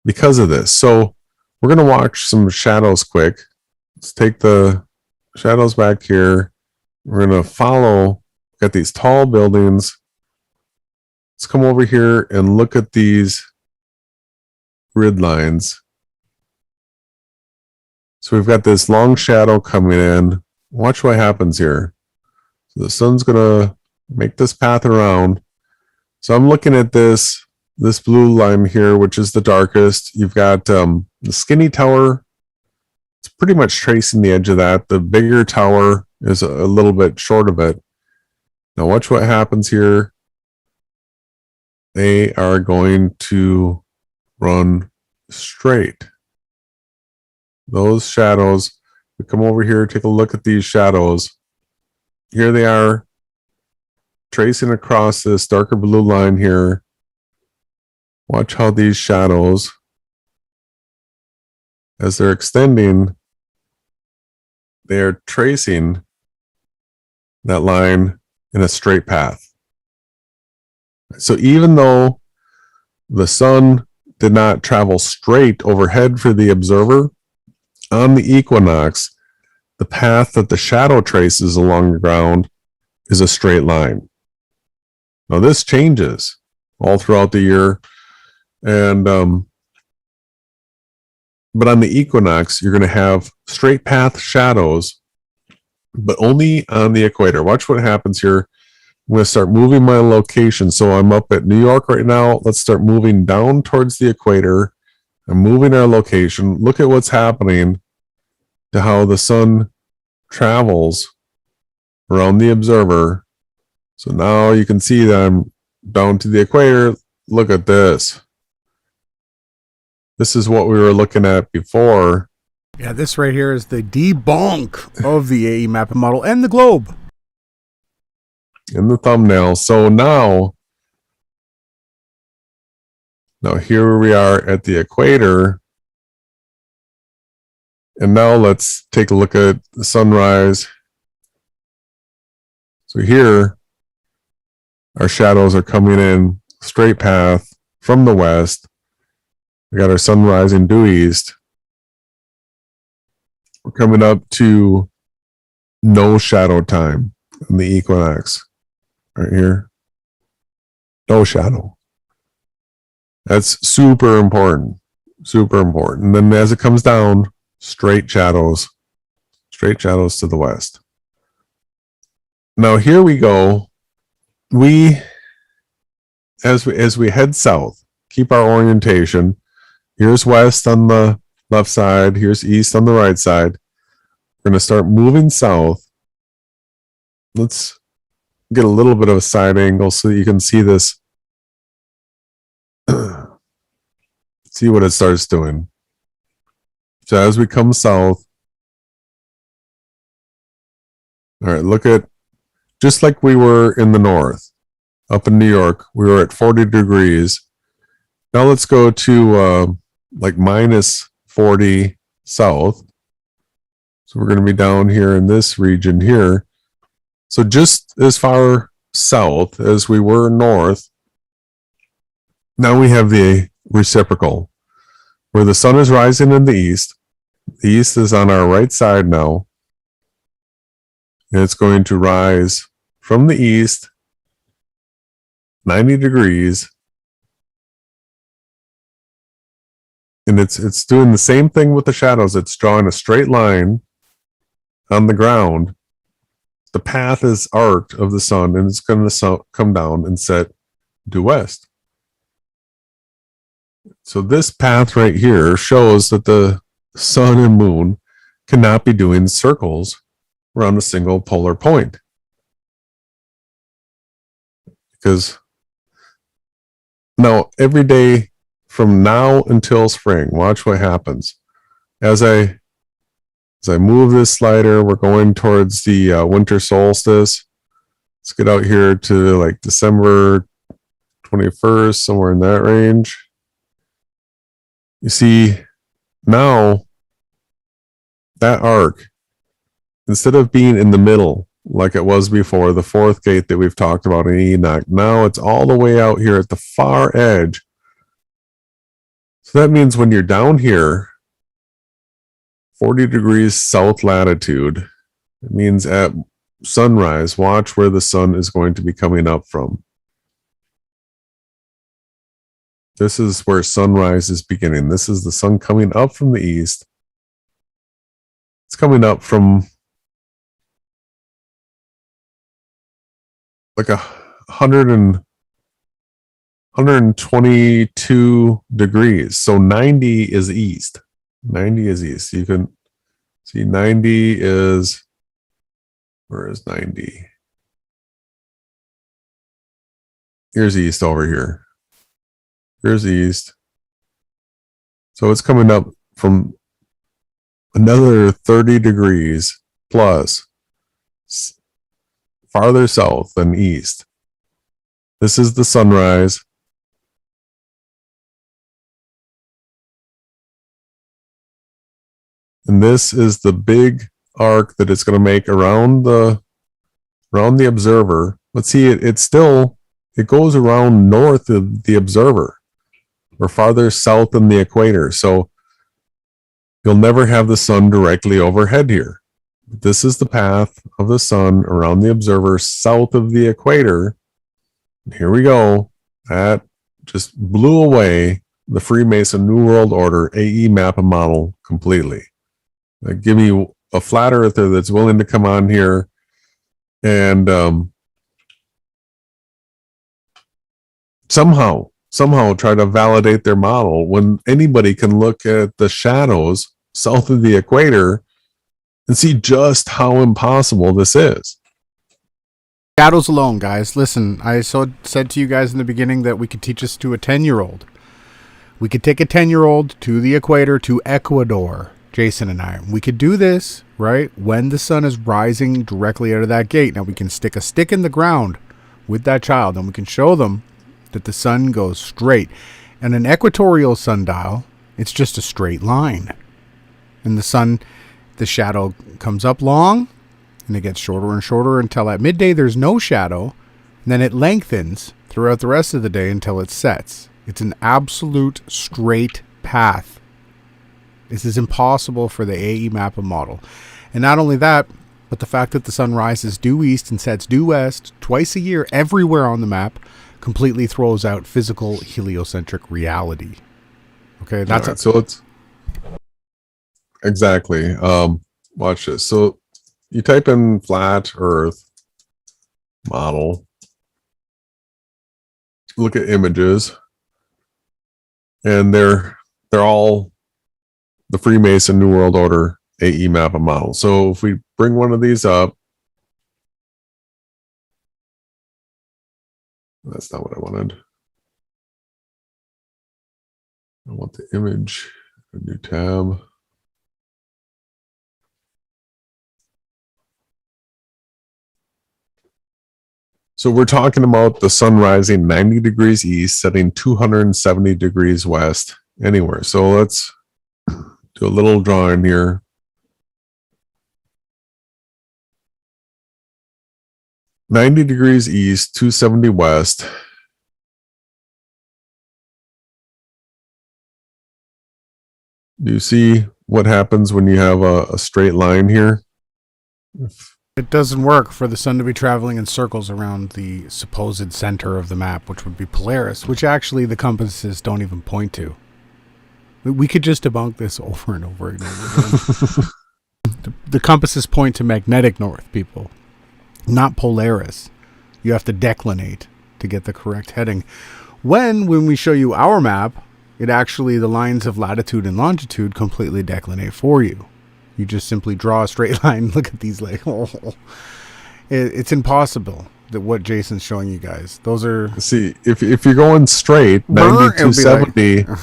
because of this. So we're going to watch some shadows quick. Let's take the shadows back here. We're going to follow, got these tall buildings. Let's come over here and look at these grid lines. So we've got this long shadow coming in. Watch what happens here. So the sun's going to make this path around. So I'm looking at this blue line here, which is the darkest. You've got the skinny tower. It's pretty much tracing the edge of that. The bigger tower is a little bit short of it. Now watch what happens here. They are going to run straight. Those shadows, we come over here, take a look at these shadows. Here they are, tracing across this darker blue line here. Watch how these shadows, as they're extending, they're tracing that line in a straight path. So even though the sun did not travel straight overhead for the observer, on the equinox, the path that the shadow traces along the ground is a straight line. Now this changes all throughout the year, and but on the equinox, you're going to have straight path shadows, but only on the equator. Watch what happens here. I'm going to start moving my location. So I'm up at New York right now. Let's start moving down towards the equator. I'm moving our location. Look at what's happening to how the sun travels around the observer. So now you can see that I'm down to the equator. Look at this. This is what we were looking at before. Yeah, this right here is the debunk of the AE mapping model and the globe. In the thumbnail. So now here we are at the equator. And now let's take a look at the sunrise. So here, our shadows are coming in straight path from the west. We got our sun rising due east. We're coming up to no shadow time in the equinox right here. No shadow. That's super important. Super important. And then as it comes down, straight shadows to the west. Now here we go. As we head south, keep our orientation. Here's west on the left side. Here's east on the right side. We're going to start moving south. Let's get a little bit of a side angle so you can see this. See what it starts doing. So as we come south, all right, look at, just like we were in the north, up in New York, we were at 40 degrees. Now let's go to like minus 40 south. So we're going to be down here in this region here. So just as far south as we were north, now we have the reciprocal, where the sun is rising in the east. The east is on our right side now. And it's going to rise from the east 90 degrees. And it's doing the same thing with the shadows. It's drawing a straight line on the ground. The path is arced of the sun, and it's going to come down and set due west. So this path right here shows that the sun and moon cannot be doing circles around a single polar point. Because now every day from now until spring, watch what happens. As I move this slider, we're going towards the winter solstice. Let's get out here to like December 21st, somewhere in that range. You see, now that arc, instead of being in the middle like it was before, the fourth gate that we've talked about in Enoch, now it's all the way out here at the far edge. So that means when you're down here, 40 degrees south latitude, it means at sunrise, watch where the sun is going to be coming up from. This is where sunrise is beginning. This is the sun coming up from the east. It's coming up from like 122 degrees. So 90 is east. 90 is east. You can see 90 is, where is 90? Here's east over here. Here's east. So it's coming up from another 30 degrees plus farther south than east. This is the sunrise. And this is the big arc that it's going to make around the observer. Let's see, it goes around north of the observer, or farther south than the equator. So you'll never have the sun directly overhead here. This is the path of the sun around the observer south of the equator. Here we go. That just blew away the Freemason New World Order AE map and model completely. Give me a flat earther that's willing to come on here and somehow try to validate their model when anybody can look at the shadows south of the equator and see just how impossible this is. Shadows alone, guys. Listen, I said to you guys in the beginning that we could teach this to a 10-year-old. We could take a 10-year-old to the equator, to Ecuador, Jason and I. We could do this, right, when the sun is rising directly out of that gate. Now, we can stick a stick in the ground with that child, and we can show them that the sun goes straight. And an equatorial sundial, it's just a straight line. And the shadow comes up long, and it gets shorter and shorter until at midday there's no shadow. And then it lengthens throughout the rest of the day until it sets. It's an absolute straight path. This is impossible for the AE map model. And not only that, but the fact that the sun rises due east and sets due west twice a year everywhere on the map completely throws out physical heliocentric reality. Okay, that's right, so it's exactly. Watch this. So you type in flat Earth model, look at images, and they're all the Freemason New World Order AE map model. So if we bring one of these up, that's not what I wanted. I want the image, a new tab. So we're talking about the sun rising 90 degrees east, setting 270 degrees west, anywhere. So let's do a little drawing here. $90 degrees east, 270 west. Do you see what happens when you have a straight line here? It doesn't work for the sun to be traveling in circles around the supposed center of the map, which would be Polaris, which actually the compasses don't even point to. We could just debunk this over and over again. The compasses point to magnetic north, people, not Polaris. You have to declinate to get the correct heading. When we show you our map, it actually, the lines of latitude and longitude completely declinate for you. You just simply draw a straight line. Look at these, like, it's impossible that what Jason's showing you guys. Those are, see, if you're going straight 90 to 70, like,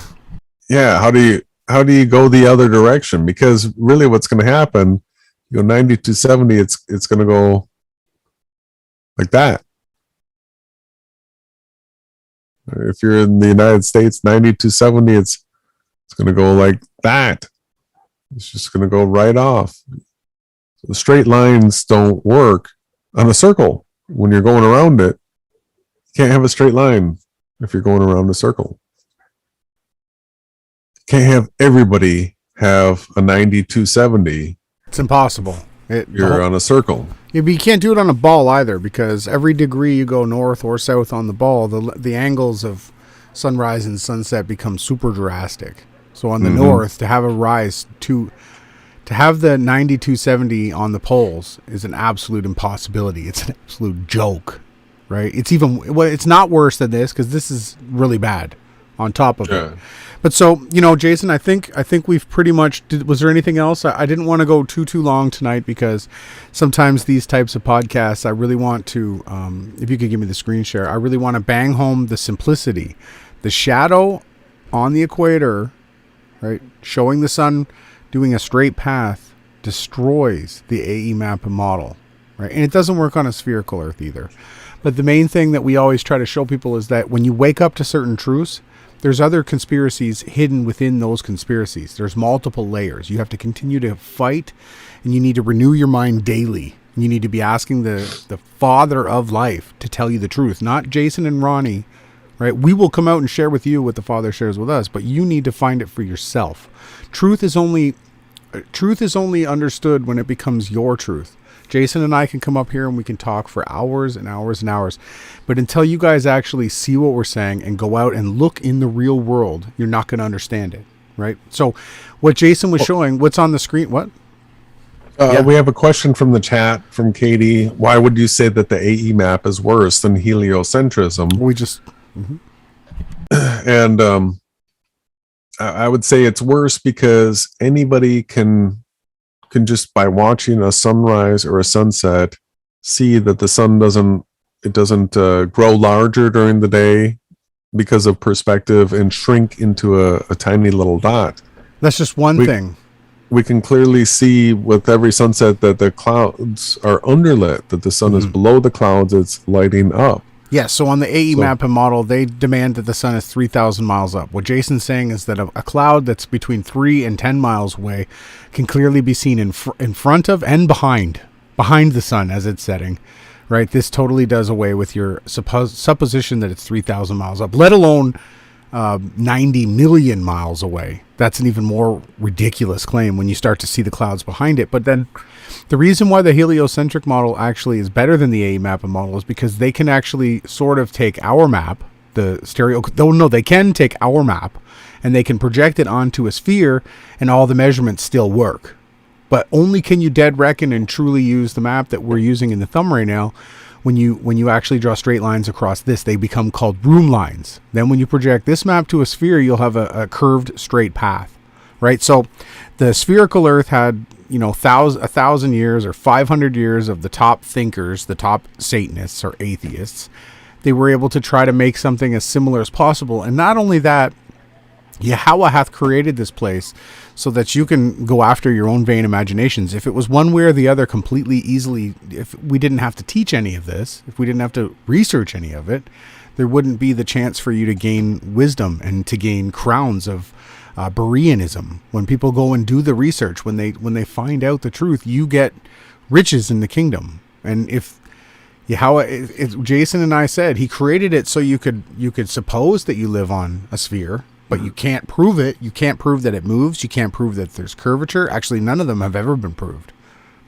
yeah, how do you go the other direction? Because really what's going to happen, you go 90 to 70, it's going to go like that. If you're in the United States, 90 to 70, it's going to go like that. It's just going to go right off. So the straight lines don't work on a circle. When you're going around it, you can't have a straight line if you're going around a circle. You can't have everybody have a 90 to 70. It's impossible. You're on a circle. Yeah, but you can't do it on a ball either, because every degree you go north or south on the ball, the angles of sunrise and sunset become super drastic. So on the north, to have a rise to have the 90 to 70 on the poles is an absolute impossibility. It's an absolute joke, right? It's it's not worse than this, because this is really bad on top of it. But so, Jason, I think we've pretty much was there anything else? I didn't want to go too long tonight, because sometimes these types of podcasts, I really want to, if you could give me the screen share, I really want to bang home the simplicity. The shadow on the equator, right, showing the sun doing a straight path, destroys the AE map model, right? And it doesn't work on a spherical Earth either. But the main thing that we always try to show people is that when you wake up to certain truths, there's other conspiracies hidden within those conspiracies. There's multiple layers. You have to continue to fight, and you need to renew your mind daily. You need to be asking the Father of life to tell you the truth, not Jason and Ronnie, right? We will come out and share with you what the Father shares with us, but you need to find it for yourself. Truth is only understood when it becomes your truth. Jason and I can come up here and we can talk for hours and hours and hours. But until you guys actually see what we're saying and go out and look in the real world, you're not going to understand it, right? So what Jason was showing, what's on the screen, what? We have a question from the chat from Katie. Why would you say that the AE map is worse than heliocentrism? We just... And I would say it's worse because anybody can just, by watching a sunrise or a sunset, see that the sun doesn't grow larger during the day because of perspective and shrink into a tiny little dot. That's just one thing. We can clearly see with every sunset that the clouds are underlit, that the sun is below the clouds, it's lighting up. Yeah, so on the AE So- map and model, they demand that the sun is 3,000 miles up. What Jason's saying is that a cloud that's between 3 and 10 miles away can clearly be seen in front of and behind the sun as it's setting, right? This totally does away with your supposition that it's 3,000 miles up, let alone 90 million miles away. That's an even more ridiculous claim when you start to see the clouds behind it. But then the reason why the heliocentric model actually is better than the AE map and model is because they can actually sort of take our map, the stereo, no, they can take our map and they can project it onto a sphere and all the measurements still work. But only can you dead reckon and truly use the map that we're using in the thumb right now when you actually draw straight lines across this. They become called room lines. Then when you project this map to a sphere, you'll have a curved straight path, right? So the spherical Earth had, you know, 1,000 years or 500 years of the top thinkers, the top Satanists or atheists. They were able to try to make something as similar as possible. And not only that, Yahweh hath created this place so that you can go after your own vain imaginations. If it was one way or the other completely easily, if we didn't have to teach any of this, if we didn't have to research any of it, there wouldn't be the chance for you to gain wisdom and to gain crowns of Bereanism. When people go and do the research, when they find out the truth, you get riches in the kingdom. And if Jason and I said he created it so you could suppose that you live on a sphere, but you can't prove it. You can't prove that it moves. You can't prove that there's curvature. Actually, none of them have ever been proved.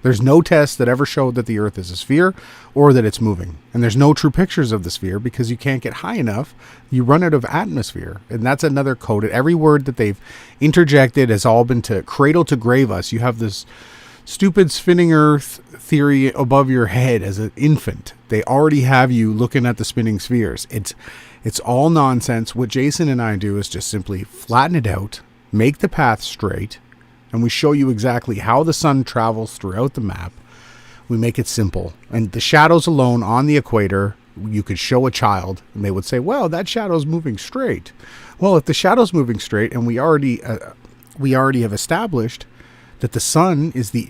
There's no test that ever showed that the Earth is a sphere or that it's moving. And there's no true pictures of the sphere because you can't get high enough. You run out of atmosphere. And that's another code. Every word that they've interjected has all been to cradle to grave us. You have this stupid spinning Earth theory above your head as an infant. They already have you looking at the spinning spheres. It's all nonsense. What Jason and I do is just simply flatten it out, make the path straight, and we show you exactly how the sun travels throughout the map. We make it simple. And the shadows alone on the equator, you could show a child and they would say, well, that shadow's moving straight. Well, if the shadow's moving straight and we already have established that the sun is the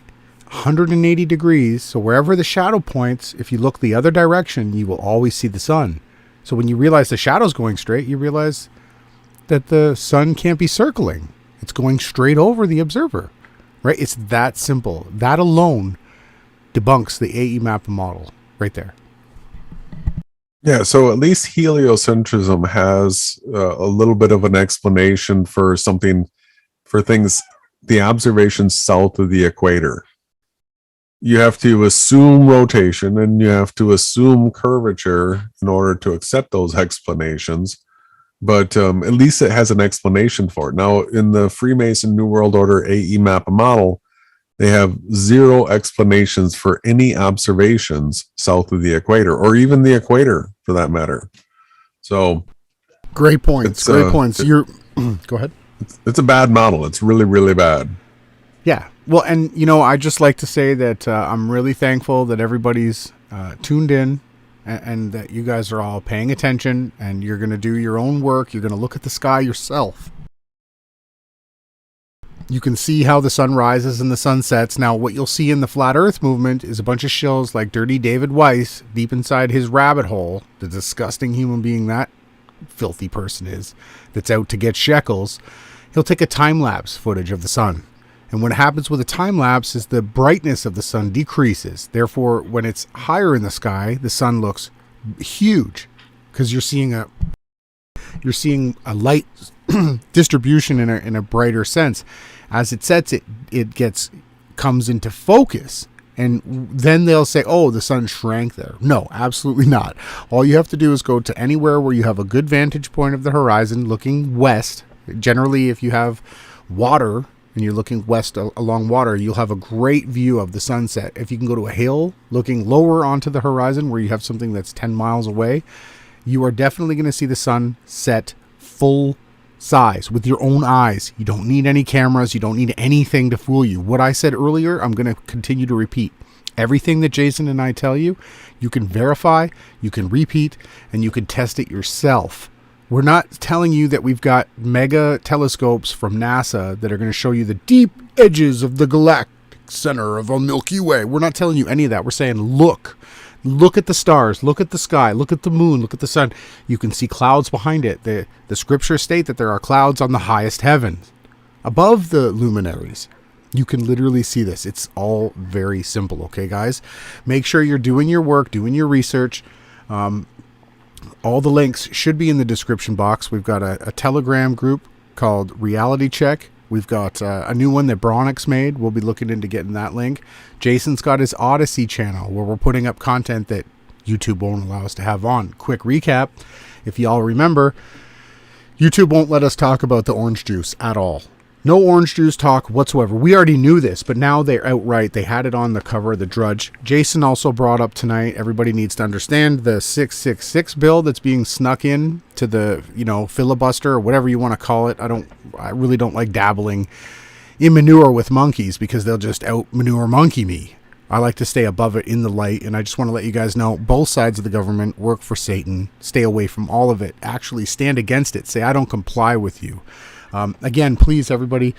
180 degrees, so wherever the shadow points, if you look the other direction, you will always see the sun. So when you realize the shadow's going straight, you realize that the sun can't be circling. It's going straight over the observer, right? It's that simple. That alone debunks the AE map model right there. Yeah, so at least heliocentrism has a little bit of an explanation for things, the observations south of the equator. You have to assume rotation and you have to assume curvature in order to accept those explanations. But at least it has an explanation for it. Now, in the Freemason New World Order AE map model, they have zero explanations for any observations south of the equator, or even the equator for that matter. So, great points. Great points. Go ahead. It's a bad model. It's really, really bad. Yeah. Well, and I just like to say that I'm really thankful that everybody's tuned in and that you guys are all paying attention and you're going to do your own work. You're going to look at the sky yourself. You can see how the sun rises and the sun sets. Now, what you'll see in the Flat Earth movement is a bunch of shills like Dirty David Weiss deep inside his rabbit hole, the disgusting human being that filthy person is, that's out to get shekels. He'll take a time-lapse footage of the sun. And what happens with a time-lapse is the brightness of the sun decreases. Therefore, when it's higher in the sky, the sun looks huge because you're seeing a light distribution in a brighter sense. As it sets, it comes into focus. And then they'll say, oh, the sun shrank there. No, absolutely not. All you have to do is go to anywhere where you have a good vantage point of the horizon looking west. Generally, if you have water and you're looking west along water, you'll have a great view of the sunset. If you can go to a hill looking lower onto the horizon where you have something that's 10 miles away, you are definitely going to see the sun set full size with your own eyes. You don't need any cameras. You don't need anything to fool you. What I said earlier, I'm going to continue to repeat. Everything that Jason and I tell you, you can verify, you can repeat, and you can test it yourself. We're not telling you that we've got mega telescopes from NASA that are going to show you the deep edges of the galactic center of a Milky Way. We're not telling you any of that. We're saying, look, Look at the stars, look at the sky, look at the moon, look at the sun. You can see clouds behind it. The scriptures state that there are clouds on the highest heavens, above the luminaries. You can literally see this. It's all very simple, okay, guys? Make sure you're doing your work, doing your research. All the links should be in the description box. We've got a Telegram group called Reality Check. We've got a new one that Bronix made. We'll be looking into getting that link. Jason's got his Odyssey channel where we're putting up content that YouTube won't allow us to have on. Quick recap. If y'all remember, YouTube won't let us talk about the orange juice at all. No orange juice talk whatsoever. We already knew this, but now they're outright. They had it on the cover of the Drudge. Jason also brought up tonight, everybody needs to understand the 666 bill that's being snuck in to the, filibuster or whatever you want to call it. I really don't like dabbling in manure with monkeys because they'll just out manure monkey me. I like to stay above it in the light, and I just want to let you guys know both sides of the government work for Satan. Stay away from all of it. Actually stand against it. Say, I don't comply with you. Again, please, everybody,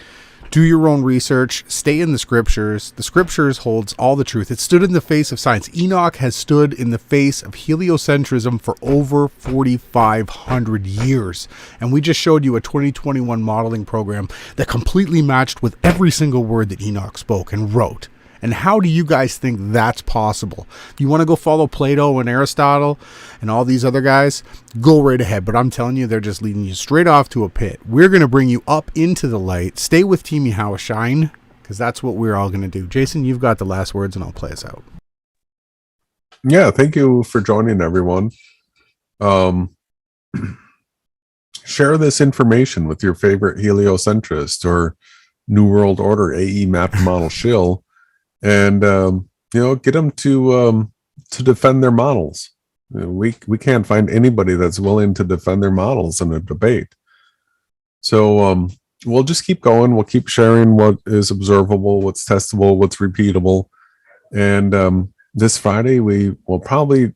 do your own research. Stay in the scriptures. The scriptures holds all the truth. It stood in the face of science. Enoch has stood in the face of heliocentrism for over 4,500 years. And we just showed you a 2021 modeling program that completely matched with every single word that Enoch spoke and wrote. And how do you guys think that's possible? If you want to go follow Plato and Aristotle and all these other guys, go right ahead. But I'm telling you, they're just leading you straight off to a pit. We're going to bring you up into the light. Stay with TEAMYAHAWASHI, because that's what we're all going to do. Jason, you've got the last words, and I'll play us out. Yeah, thank you for joining, everyone. Share this information with your favorite heliocentrist or New World Order AE map model shill. And get them to defend their models. We can't find anybody that's willing to defend their models in a debate. So we'll just keep going. We'll keep sharing what is observable, what's testable, what's repeatable. And this Friday we will probably,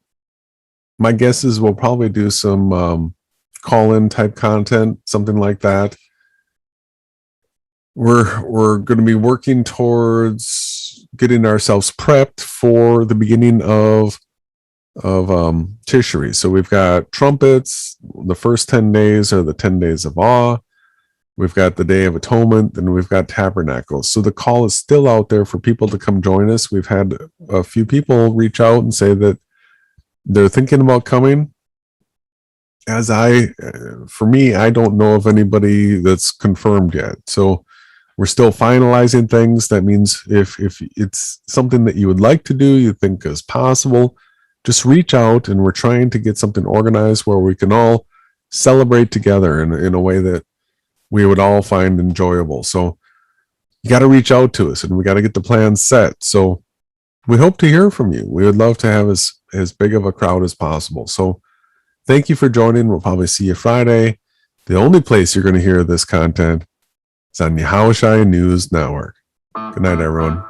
my guess is we'll probably do some call-in type content, something like that. We're going to be working towards getting ourselves prepped for the beginning of Tishri. So we've got trumpets. The first 10 days are the 10 days of awe. We've got the Day of Atonement, and we've got Tabernacles. So the call is still out there for people to come join us. We've had a few people reach out and say that they're thinking about coming. For me, I don't know of anybody that's confirmed yet. So we're still finalizing things. That means if it's something that you would like to do, you think is possible, just reach out, and we're trying to get something organized where we can all celebrate together in a way that we would all find enjoyable. So you got to reach out to us, and we got to get the plans set. So we hope to hear from you. We would love to have as big of a crowd as possible. So thank you for joining. We'll probably see you Friday. The only place you're going to hear this content is on Yahawashi News Network. Good night, everyone.